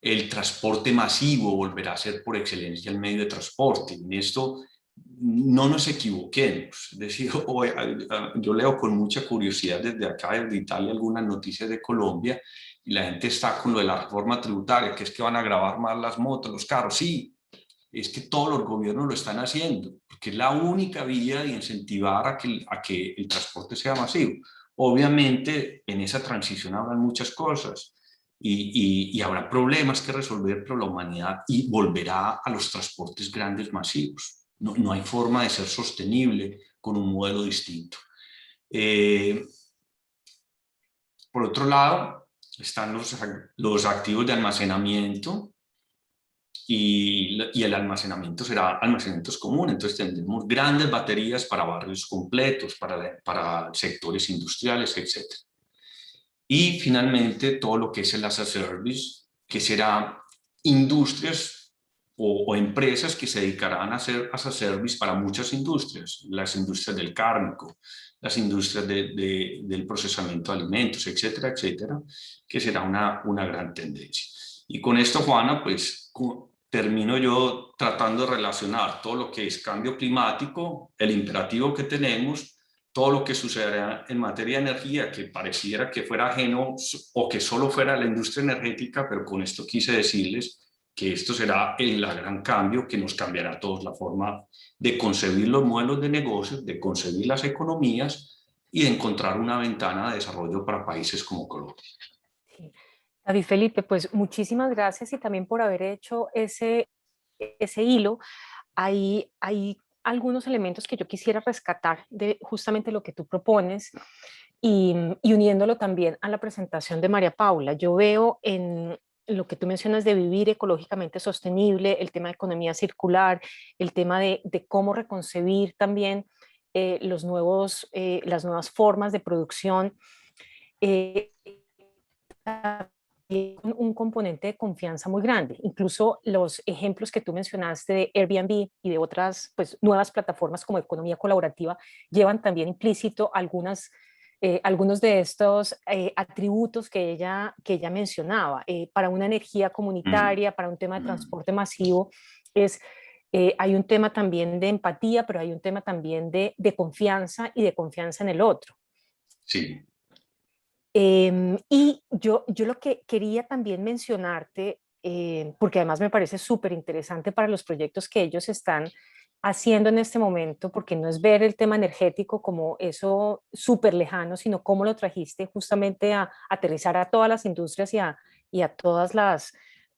El transporte masivo volverá a ser por excelencia el medio de transporte. En esto no nos equivoquemos. Es decir, yo leo con mucha curiosidad desde acá, desde Italia, algunas noticias de Colombia, y la gente está con lo de la reforma tributaria, que es que van a gravar más las motos, los carros. Sí, es que todos los gobiernos lo están haciendo, porque es la única vía de incentivar a que el transporte sea masivo. Obviamente, en esa transición habrán muchas cosas y habrá problemas que resolver, pero la humanidad volverá a los transportes grandes masivos. No hay forma de ser sostenible con un modelo distinto. Por otro lado, están los activos de almacenamiento, y el almacenamiento será almacenamientos comunes. Entonces tendremos grandes baterías para barrios completos, para sectores industriales, etc. Y finalmente todo lo que es el as a service, que será industrias o empresas que se dedicarán a hacer as a service para muchas industrias, las industrias del cárnico, las industrias del procesamiento de alimentos, etcétera, etcétera, que será una gran tendencia. Y con esto, Juana, pues termino yo tratando de relacionar todo lo que es cambio climático, el imperativo que tenemos, todo lo que sucederá en materia de energía, que pareciera que fuera ajeno o que solo fuera la industria energética, pero con esto quise decirles que esto será el gran cambio que nos cambiará a todos la forma de concebir los modelos de negocios, de concebir las economías y de encontrar una ventana de desarrollo para países como Colombia.
Sí. David Felipe, pues muchísimas gracias y también por haber hecho ese hilo. Hay algunos elementos que yo quisiera rescatar de justamente lo que tú propones y uniéndolo también a la presentación de María Paula. Yo veo en lo que tú mencionas de vivir ecológicamente sostenible, el tema de economía circular, el tema de cómo reconcebir también las nuevas formas de producción. Eh, un componente de confianza muy grande. Incluso los ejemplos que tú mencionaste de Airbnb y de otras pues, nuevas plataformas como economía colaborativa llevan también implícito algunos de estos atributos que ella mencionaba. Para una energía comunitaria, para un tema de transporte masivo, hay un tema también de empatía, pero hay un tema también de confianza y de confianza en el otro.
Sí.
Y yo lo que quería también mencionarte, porque además me parece súper interesante para los proyectos que ellos están haciendo en este momento, porque no es ver el tema energético como eso súper lejano, sino cómo lo trajiste justamente a aterrizar a todas las industrias y a todas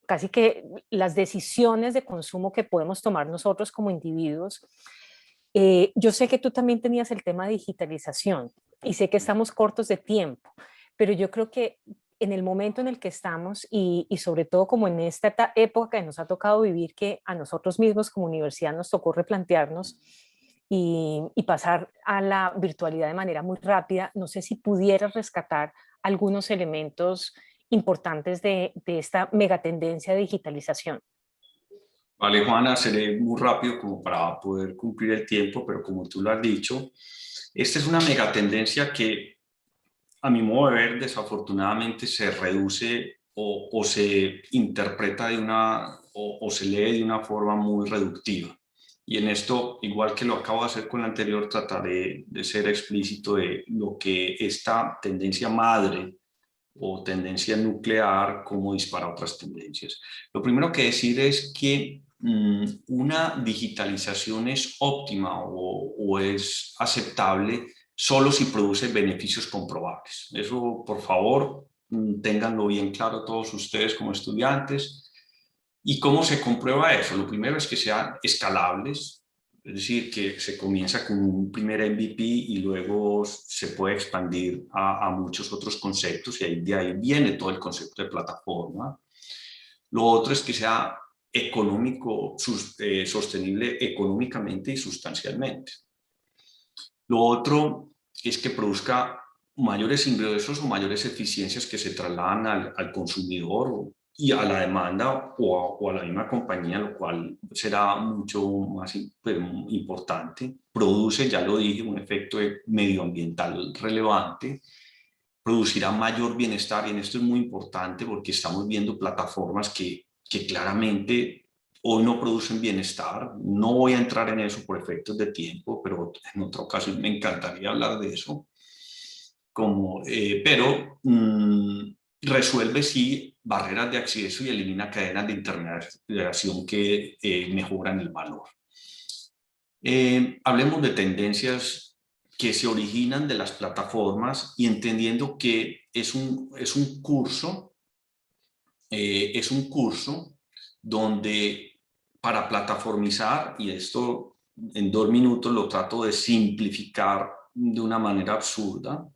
casi que las decisiones de consumo que podemos tomar nosotros como individuos. Yo sé que tú también tenías el tema de digitalización y sé que estamos cortos de tiempo, pero yo creo que en el momento en el que estamos y sobre todo como en esta época que nos ha tocado vivir, que a nosotros mismos como universidad nos tocó replantearnos y pasar a la virtualidad de manera muy rápida, no sé si pudieras rescatar algunos elementos importantes de esta megatendencia de digitalización.
Vale, Juana, seré muy rápido como para poder cumplir el tiempo, pero como tú lo has dicho, esta es una megatendencia que, a mi modo de ver, desafortunadamente se reduce o se interpreta o se lee de una forma muy reductiva. Y en esto, igual que lo acabo de hacer con la anterior, trataré de ser explícito de lo que esta tendencia madre o tendencia nuclear, cómo dispara otras tendencias. Lo primero que decir es que una digitalización es óptima o es aceptable solo si produce beneficios comprobables. Eso, por favor, ténganlo bien claro todos ustedes como estudiantes. ¿Y cómo se comprueba eso? Lo primero es que sean escalables, es decir, que se comienza con un primer MVP y luego se puede expandir a muchos otros conceptos y de ahí viene todo el concepto de plataforma. Lo otro es que sea económico, sostenible económicamente y sustancialmente. Lo otro es que produzca mayores ingresos o mayores eficiencias que se trasladan al consumidor y a la demanda o a la misma compañía, lo cual será mucho más importante. Produce, ya lo dije, un efecto medioambiental relevante, producirá mayor bienestar, y en esto es muy importante porque estamos viendo plataformas que claramente hoy no producen bienestar. No voy a entrar en eso por efectos de tiempo, pero en otra ocasión me encantaría hablar de eso. Pero resuelve sí barreras de acceso y elimina cadenas de intermediación que mejoran el valor. Hablemos de tendencias que se originan de las plataformas y entendiendo que es un curso donde para plataformizar, y esto en 2 minutos lo trato de simplificar de una manera absurda,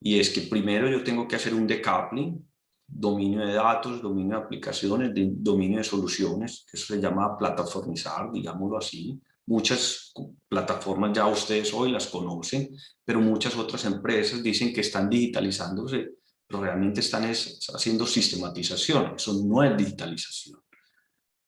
y es que primero yo tengo que hacer un decoupling, dominio de datos, dominio de aplicaciones, dominio de soluciones, eso se llama plataformizar, digámoslo así. Muchas plataformas ya ustedes hoy las conocen, pero muchas otras empresas dicen que están digitalizándose, pero realmente están haciendo sistematización. Eso no es digitalización.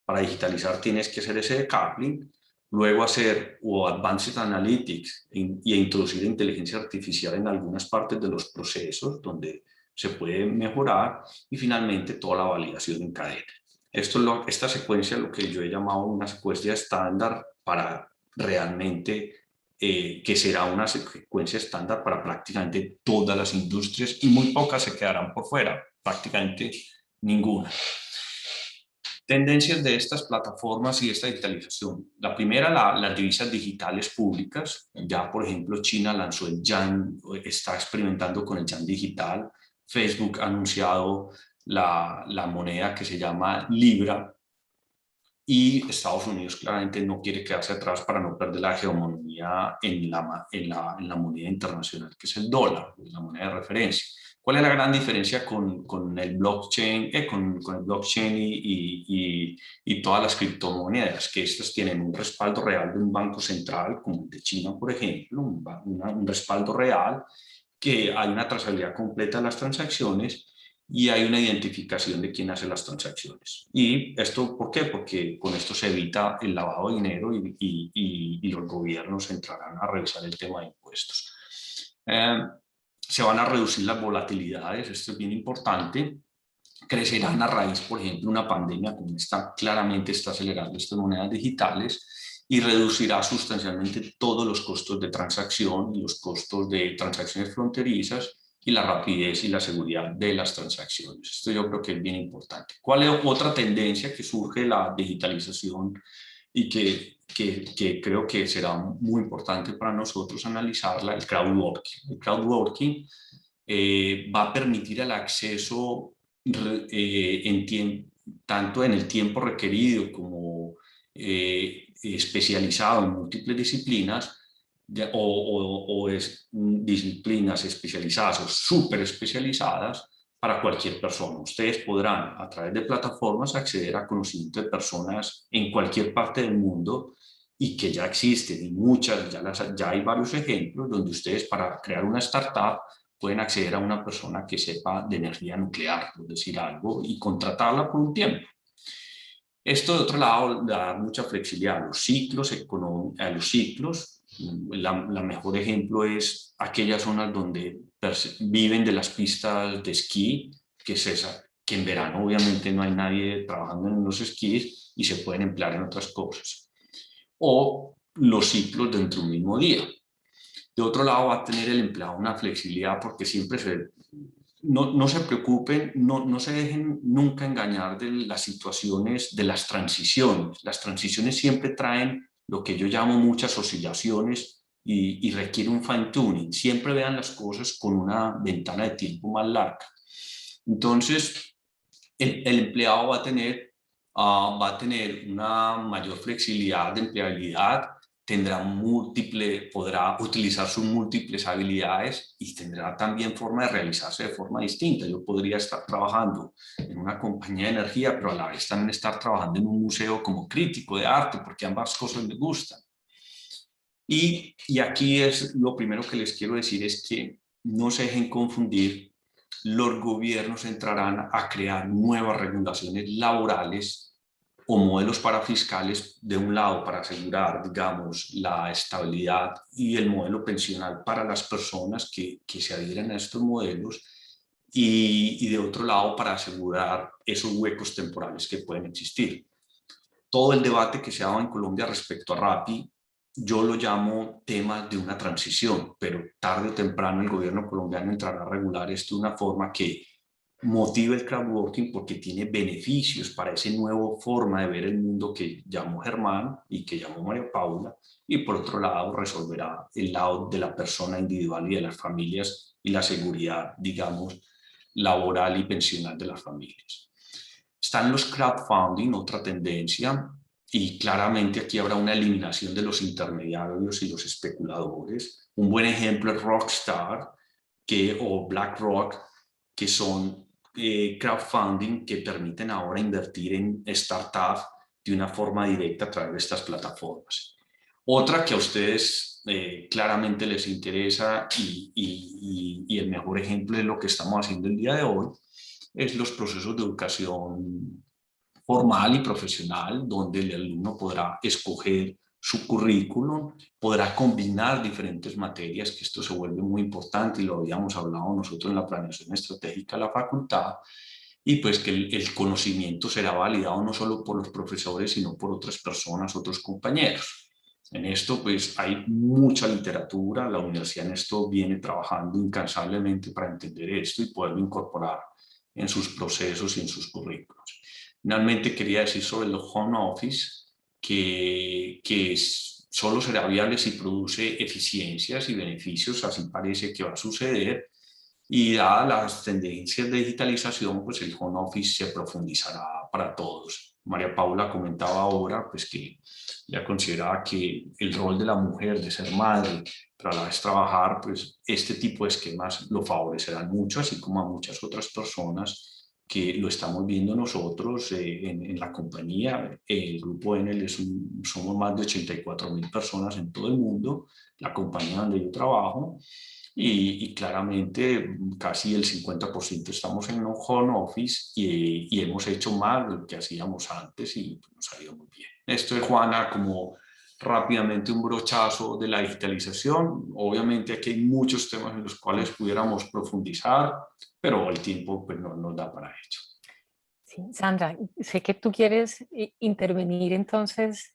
Para digitalizar tienes que hacer ese decoupling, luego hacer Advanced Analytics e introducir inteligencia artificial en algunas partes de los procesos donde se puede mejorar, y finalmente toda la validación en cadena. Esta secuencia es lo que yo he llamado una secuencia estándar para realmente que será una secuencia estándar para prácticamente todas las industrias y muy pocas se quedarán por fuera, prácticamente ninguna. Tendencias de estas plataformas y esta digitalización. La primera, las divisas digitales públicas. Ya, por ejemplo, China lanzó el Yuan, está experimentando con el Yuan digital. Facebook ha anunciado la moneda que se llama Libra. Y Estados Unidos claramente no quiere quedarse atrás para no perder la hegemonía en la moneda internacional, que es el dólar, la moneda de referencia. ¿Cuál es la gran diferencia con el blockchain, con el blockchain y todas las criptomonedas? Que estas tienen un respaldo real de un banco central, como el de China, por ejemplo, un respaldo real, que hay una trazabilidad completa de las transacciones y hay una identificación de quién hace las transacciones. ¿Y esto por qué? Porque con esto se evita el lavado de dinero y los gobiernos entrarán a revisar el tema de impuestos. Se van a reducir las volatilidades, esto es bien importante. Crecerán a raíz, por ejemplo, una pandemia como esta, claramente está acelerando estas monedas digitales y reducirá sustancialmente todos los costos de transacción y los costos de transacciones fronterizas y la rapidez y la seguridad de las transacciones. Esto yo creo que es bien importante. ¿Cuál es otra tendencia que surge de la digitalización y que creo que será muy importante para nosotros analizarla? El crowdworking. El crowdworking va a permitir el acceso tanto en el tiempo requerido como especializado en múltiples disciplinas, disciplinas especializadas o súper especializadas para cualquier persona. Ustedes podrán a través de plataformas acceder a conocimiento de personas en cualquier parte del mundo y que ya existen y muchas, ya hay varios ejemplos donde ustedes para crear una startup pueden acceder a una persona que sepa de energía nuclear, por decir algo, y contratarla por un tiempo. Esto, de otro lado, da mucha flexibilidad a los ciclos económicos, a los ciclos. La mejor ejemplo es aquellas zonas donde viven de las pistas de esquí, que es esa, que en verano obviamente no hay nadie trabajando en los esquís y se pueden emplear en otras cosas. O los ciclos dentro de un mismo día. De otro lado, va a tener el empleado una flexibilidad porque siempre no se preocupen, no se dejen nunca engañar de las situaciones, de las transiciones. Las transiciones siempre traen lo que yo llamo muchas oscilaciones y requiere un fine tuning. Siempre vean las cosas con una ventana de tiempo más larga. Entonces, el empleado va a tener una mayor flexibilidad de empleabilidad, podrá utilizar sus múltiples habilidades y tendrá también forma de realizarse de forma distinta. Yo podría estar trabajando en una compañía de energía, pero a la vez también estar trabajando en un museo como crítico de arte, porque ambas cosas me gustan. Y aquí es lo primero que les quiero decir, es que no se dejen confundir. Los gobiernos entrarán a crear nuevas regulaciones laborales o modelos parafiscales, de un lado para asegurar, digamos, la estabilidad y el modelo pensional para las personas que se adhieren a estos modelos y de otro lado para asegurar esos huecos temporales que pueden existir. Todo el debate que se ha dado en Colombia respecto a Rappi, yo lo llamo temas de una transición, pero tarde o temprano el gobierno colombiano entrará a regular esto de una forma que motiva el crowdworking porque tiene beneficios para esa nueva forma de ver el mundo que llamó Germán y que llamó María Paula, y por otro lado resolverá el lado de la persona individual y de las familias y la seguridad, digamos, laboral y pensional de las familias. Están los crowdfunding, otra tendencia, y claramente aquí habrá una eliminación de los intermediarios y los especuladores. Un buen ejemplo es Rockstar o BlackRock, que son crowdfunding que permiten ahora invertir en startups de una forma directa a través de estas plataformas. Otra que a ustedes claramente les interesa y el mejor ejemplo es lo que estamos haciendo el día de hoy, es los procesos de educación formal y profesional, donde el alumno podrá escoger su currículum, podrá combinar diferentes materias, que esto se vuelve muy importante y lo habíamos hablado nosotros en la planeación estratégica de la facultad, y pues que el conocimiento será validado no solo por los profesores, sino por otras personas, otros compañeros. En esto pues hay mucha literatura, la universidad en esto viene trabajando incansablemente para entender esto y poderlo incorporar en sus procesos y en sus currículos. Finalmente quería decir sobre el home office que solo será viable si produce eficiencias y beneficios, así parece que va a suceder, y dadas las tendencias de digitalización, pues el home office se profundizará para todos. María Paula comentaba ahora pues que ella consideraba que el rol de la mujer de ser madre, pero a la vez trabajar, pues este tipo de esquemas lo favorecerán mucho, así como a muchas otras personas que lo estamos viendo nosotros en la compañía. El grupo Enel somos más de 84.000 personas en todo el mundo, la compañía donde yo trabajo, y claramente casi el 50% estamos en un home office y hemos hecho más de lo que hacíamos antes y nos ha ido muy bien. Esto es, Juana, como rápidamente un brochazo de la digitalización. Obviamente aquí hay muchos temas en los cuales pudiéramos profundizar, pero el tiempo pues, no nos da para ello.
Sí, Sandra, sé que tú quieres intervenir, entonces,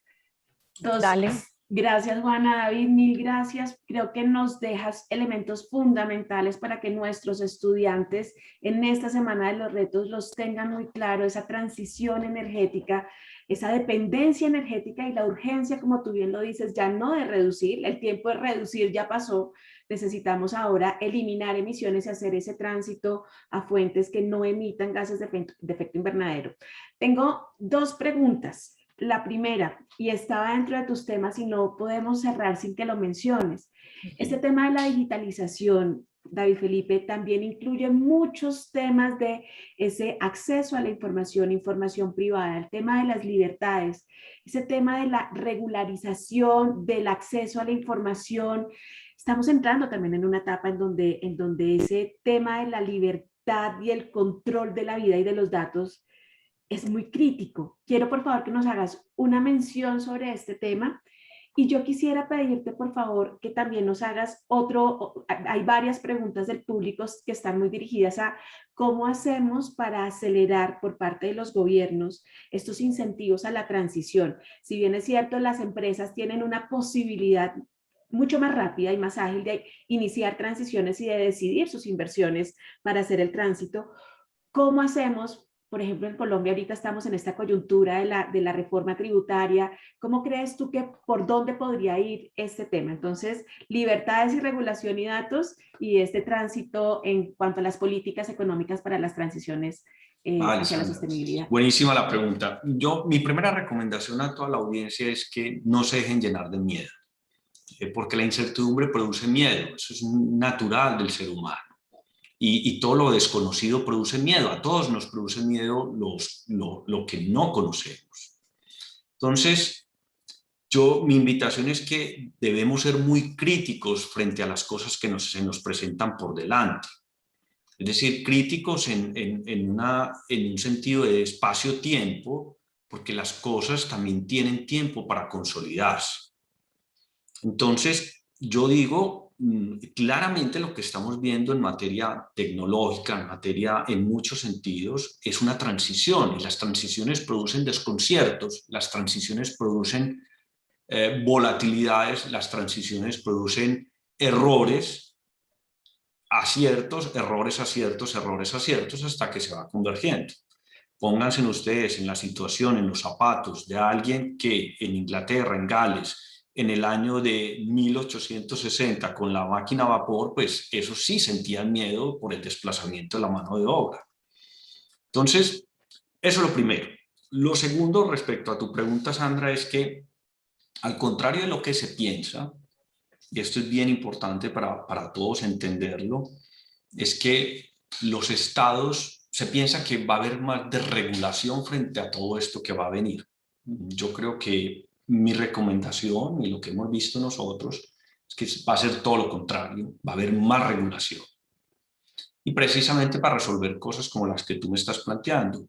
dale.
Gracias, Juana. David, mil gracias. Creo que nos dejas elementos fundamentales para que nuestros estudiantes en esta semana de los retos los tengan muy claro, esa transición energética, esa dependencia energética y la urgencia, como tú bien lo dices, ya no de reducir, el tiempo de reducir ya pasó. Necesitamos ahora eliminar emisiones y hacer ese tránsito a fuentes que no emitan gases de efecto invernadero. Tengo dos preguntas. La primera, y estaba dentro de tus temas y no podemos cerrar sin que lo menciones. Este tema de la digitalización, David Felipe, también incluye muchos temas de ese acceso a la información, información privada, el tema de las libertades, ese tema de la regularización del acceso a la información. Estamos entrando también en una etapa en donde ese tema de la libertad y el control de la vida y de los datos es muy crítico. Quiero por favor que nos hagas una mención sobre este tema y yo quisiera pedirte por favor que también nos hagas hay varias preguntas del público que están muy dirigidas a cómo hacemos para acelerar por parte de los gobiernos estos incentivos a la transición. Si bien es cierto, las empresas tienen una posibilidad mucho más rápida y más ágil de iniciar transiciones y de decidir sus inversiones para hacer el tránsito, ¿cómo hacemos? Por ejemplo, en Colombia ahorita estamos en esta coyuntura de la reforma tributaria. ¿Cómo crees tú que por dónde podría ir este tema? Entonces, libertades y regulación y datos y este tránsito en cuanto a las políticas económicas para las transiciones hacia la sostenibilidad.
Buenísima la pregunta. Mi primera recomendación a toda la audiencia es que no se dejen llenar de miedo, porque la incertidumbre produce miedo, eso es natural del ser humano. Y todo lo desconocido produce miedo, a todos nos produce miedo lo que no conocemos. Entonces, mi invitación es que debemos ser muy críticos frente a las cosas que se nos presentan por delante. Es decir, críticos en un sentido de espacio-tiempo, porque las cosas también tienen tiempo para consolidarse. Entonces, yo digo, claramente lo que estamos viendo en materia tecnológica, en muchos sentidos, es una transición, y las transiciones producen desconciertos, las transiciones producen volatilidades, las transiciones producen errores, aciertos, errores, aciertos, errores, aciertos, hasta que se va convergiendo. Pónganse ustedes en la situación, en los zapatos de alguien que en Inglaterra, en Gales, en el año de 1860 con la máquina a vapor, pues eso sí sentían miedo por el desplazamiento de la mano de obra. Entonces, eso es lo primero. Lo segundo, respecto a tu pregunta, Sandra, es que al contrario de lo que se piensa, y esto es bien importante para todos entenderlo, es que los estados, se piensa que va a haber más desregulación frente a todo esto que va a venir. Yo creo que mi recomendación y lo que hemos visto nosotros es que va a ser todo lo contrario, va a haber más regulación. Y precisamente para resolver cosas como las que tú me estás planteando,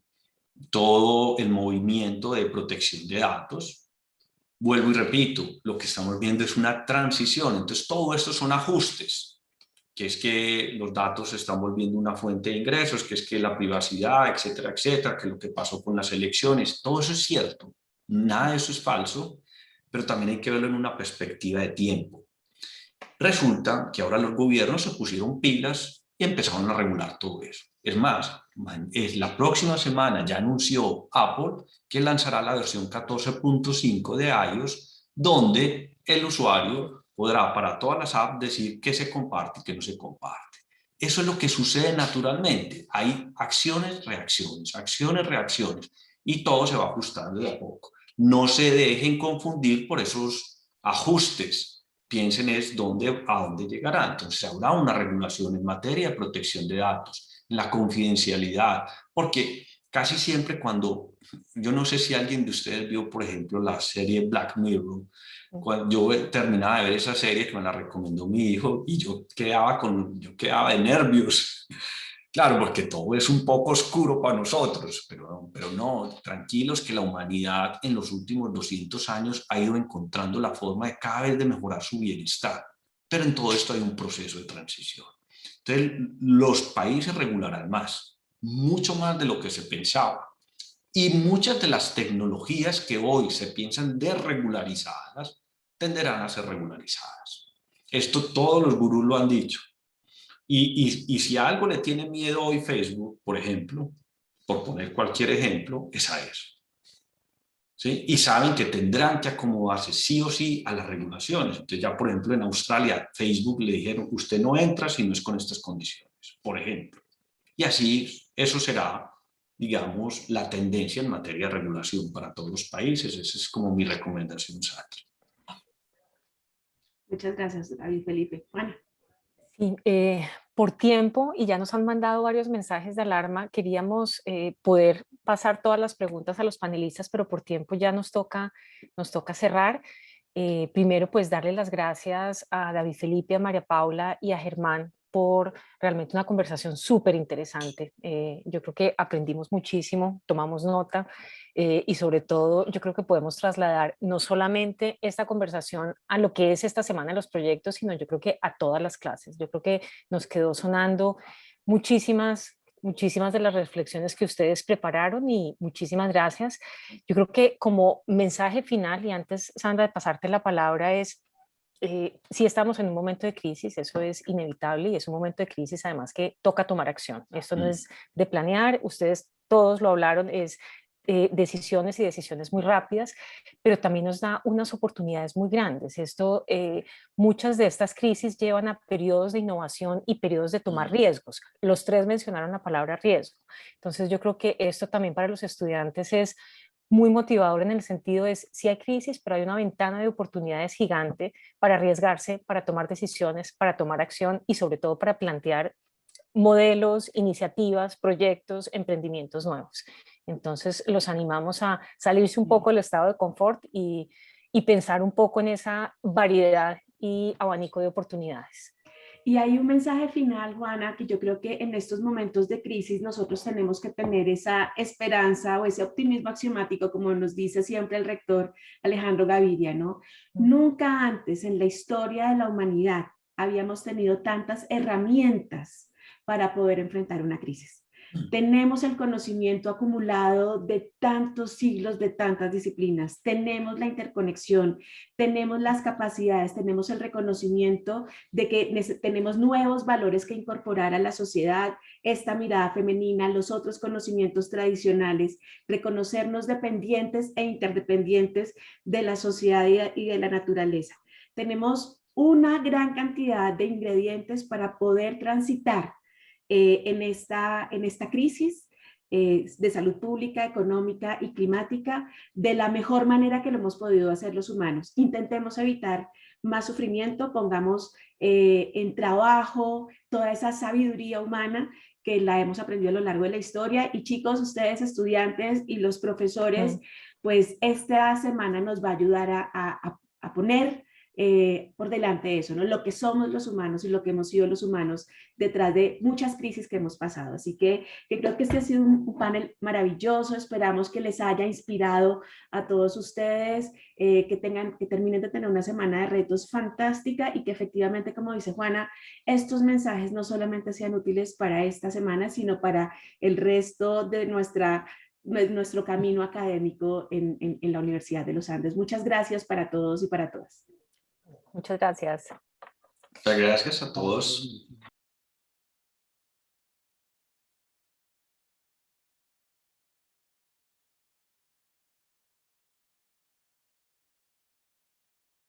todo el movimiento de protección de datos, vuelvo y repito, lo que estamos viendo es una transición, entonces todo esto son ajustes, que es que los datos se están volviendo una fuente de ingresos, que es que la privacidad, etcétera, etcétera, que lo que pasó con las elecciones, todo eso es cierto. Nada de eso es falso, pero también hay que verlo en una perspectiva de tiempo. Resulta que ahora los gobiernos se pusieron pilas y empezaron a regular todo eso. Es más, la próxima semana ya anunció Apple que lanzará la versión 14.5 de iOS, donde el usuario podrá para todas las apps decir qué se comparte y qué no se comparte. Eso es lo que sucede naturalmente. Hay acciones, reacciones, y todo se va ajustando de a poco. No se dejen confundir por esos ajustes. Piensen es a dónde llegará. Entonces habrá una regulación en materia de protección de datos, la confidencialidad, porque casi siempre yo no sé si alguien de ustedes vio, por ejemplo, la serie Black Mirror. Cuando yo terminaba de ver esa serie, que me la recomendó mi hijo, y yo quedaba de nervios. Claro, porque todo es un poco oscuro para nosotros, pero no, tranquilos que la humanidad en los últimos 200 años ha ido encontrando la forma de cada vez de mejorar su bienestar. Pero en todo esto hay un proceso de transición. Entonces, los países regularán más, mucho más de lo que se pensaba. Y muchas de las tecnologías que hoy se piensan desregularizadas tenderán a ser regularizadas. Esto todos los gurús lo han dicho. Y si a algo le tiene miedo hoy Facebook, por ejemplo, por poner cualquier ejemplo, es a eso. ¿Sí? Y saben que tendrán que acomodarse sí o sí a las regulaciones. Entonces ya, por ejemplo, en Australia, Facebook le dijeron, usted no entra si no es con estas condiciones, por ejemplo. Y así eso será, digamos, la tendencia en materia de regulación para todos los países. Esa es como mi recomendación, Sandra.
Muchas gracias, David Felipe. Juana.
Sí, por tiempo, y ya nos han mandado varios mensajes de alarma, queríamos poder pasar todas las preguntas a los panelistas, pero por tiempo ya nos toca cerrar. Primero, pues darle las gracias a David Felipe, a María Paula y a Germán por realmente una conversación súper interesante. Yo creo que aprendimos muchísimo, tomamos nota y sobre todo yo creo que podemos trasladar no solamente esta conversación a lo que es esta semana de los proyectos, sino yo creo que a todas las clases. Yo creo que nos quedó sonando muchísimas de las reflexiones que ustedes prepararon y muchísimas gracias. Yo creo que como mensaje final, y antes, Sandra, de pasarte la palabra, es sí estamos en un momento de crisis, eso es inevitable y es un momento de crisis además que toca tomar acción. Esto no es de planear, ustedes todos lo hablaron, es decisiones y decisiones muy rápidas, pero también nos da unas oportunidades muy grandes. Muchas de estas crisis llevan a periodos de innovación y periodos de tomar riesgos. Los tres mencionaron la palabra riesgo. Entonces yo creo que esto también para los estudiantes es muy motivador en el sentido es, sí hay crisis, pero hay una ventana de oportunidades gigante para arriesgarse, para tomar decisiones, para tomar acción y sobre todo para plantear modelos, iniciativas, proyectos, emprendimientos nuevos. Entonces los animamos a salirse un poco del estado de confort y pensar un poco en esa variedad y abanico de oportunidades.
Y hay un mensaje final, Juana, que yo creo que en estos momentos de crisis nosotros tenemos que tener esa esperanza o ese optimismo axiomático, como nos dice siempre el rector Alejandro Gaviria, ¿no? Nunca antes en la historia de la humanidad habíamos tenido tantas herramientas para poder enfrentar una crisis. Tenemos el conocimiento acumulado de tantos siglos, de tantas disciplinas, tenemos la interconexión, tenemos las capacidades, tenemos el reconocimiento de que tenemos nuevos valores que incorporar a la sociedad, esta mirada femenina, los otros conocimientos tradicionales, reconocernos dependientes e interdependientes de la sociedad y de la naturaleza. Tenemos una gran cantidad de ingredientes para poder transitar en esta crisis de salud pública, económica y climática de la mejor manera que lo hemos podido hacer los humanos. Intentemos evitar más sufrimiento, pongamos en trabajo toda esa sabiduría humana que la hemos aprendido a lo largo de la historia. Y chicos, ustedes estudiantes y los profesores, pues esta semana nos va a ayudar a poner por delante eso, ¿no? Lo que somos los humanos y lo que hemos sido los humanos detrás de muchas crisis que hemos pasado. Así que creo que este ha sido un panel maravilloso. Esperamos que les haya inspirado a todos ustedes, que terminen de tener una semana de retos fantástica y que efectivamente, como dice Juana, estos mensajes no solamente sean útiles para esta semana, sino para el resto de nuestro camino académico en la Universidad de los Andes. Muchas gracias para todos y para todas.
Muchas gracias.
Muchas gracias a todos.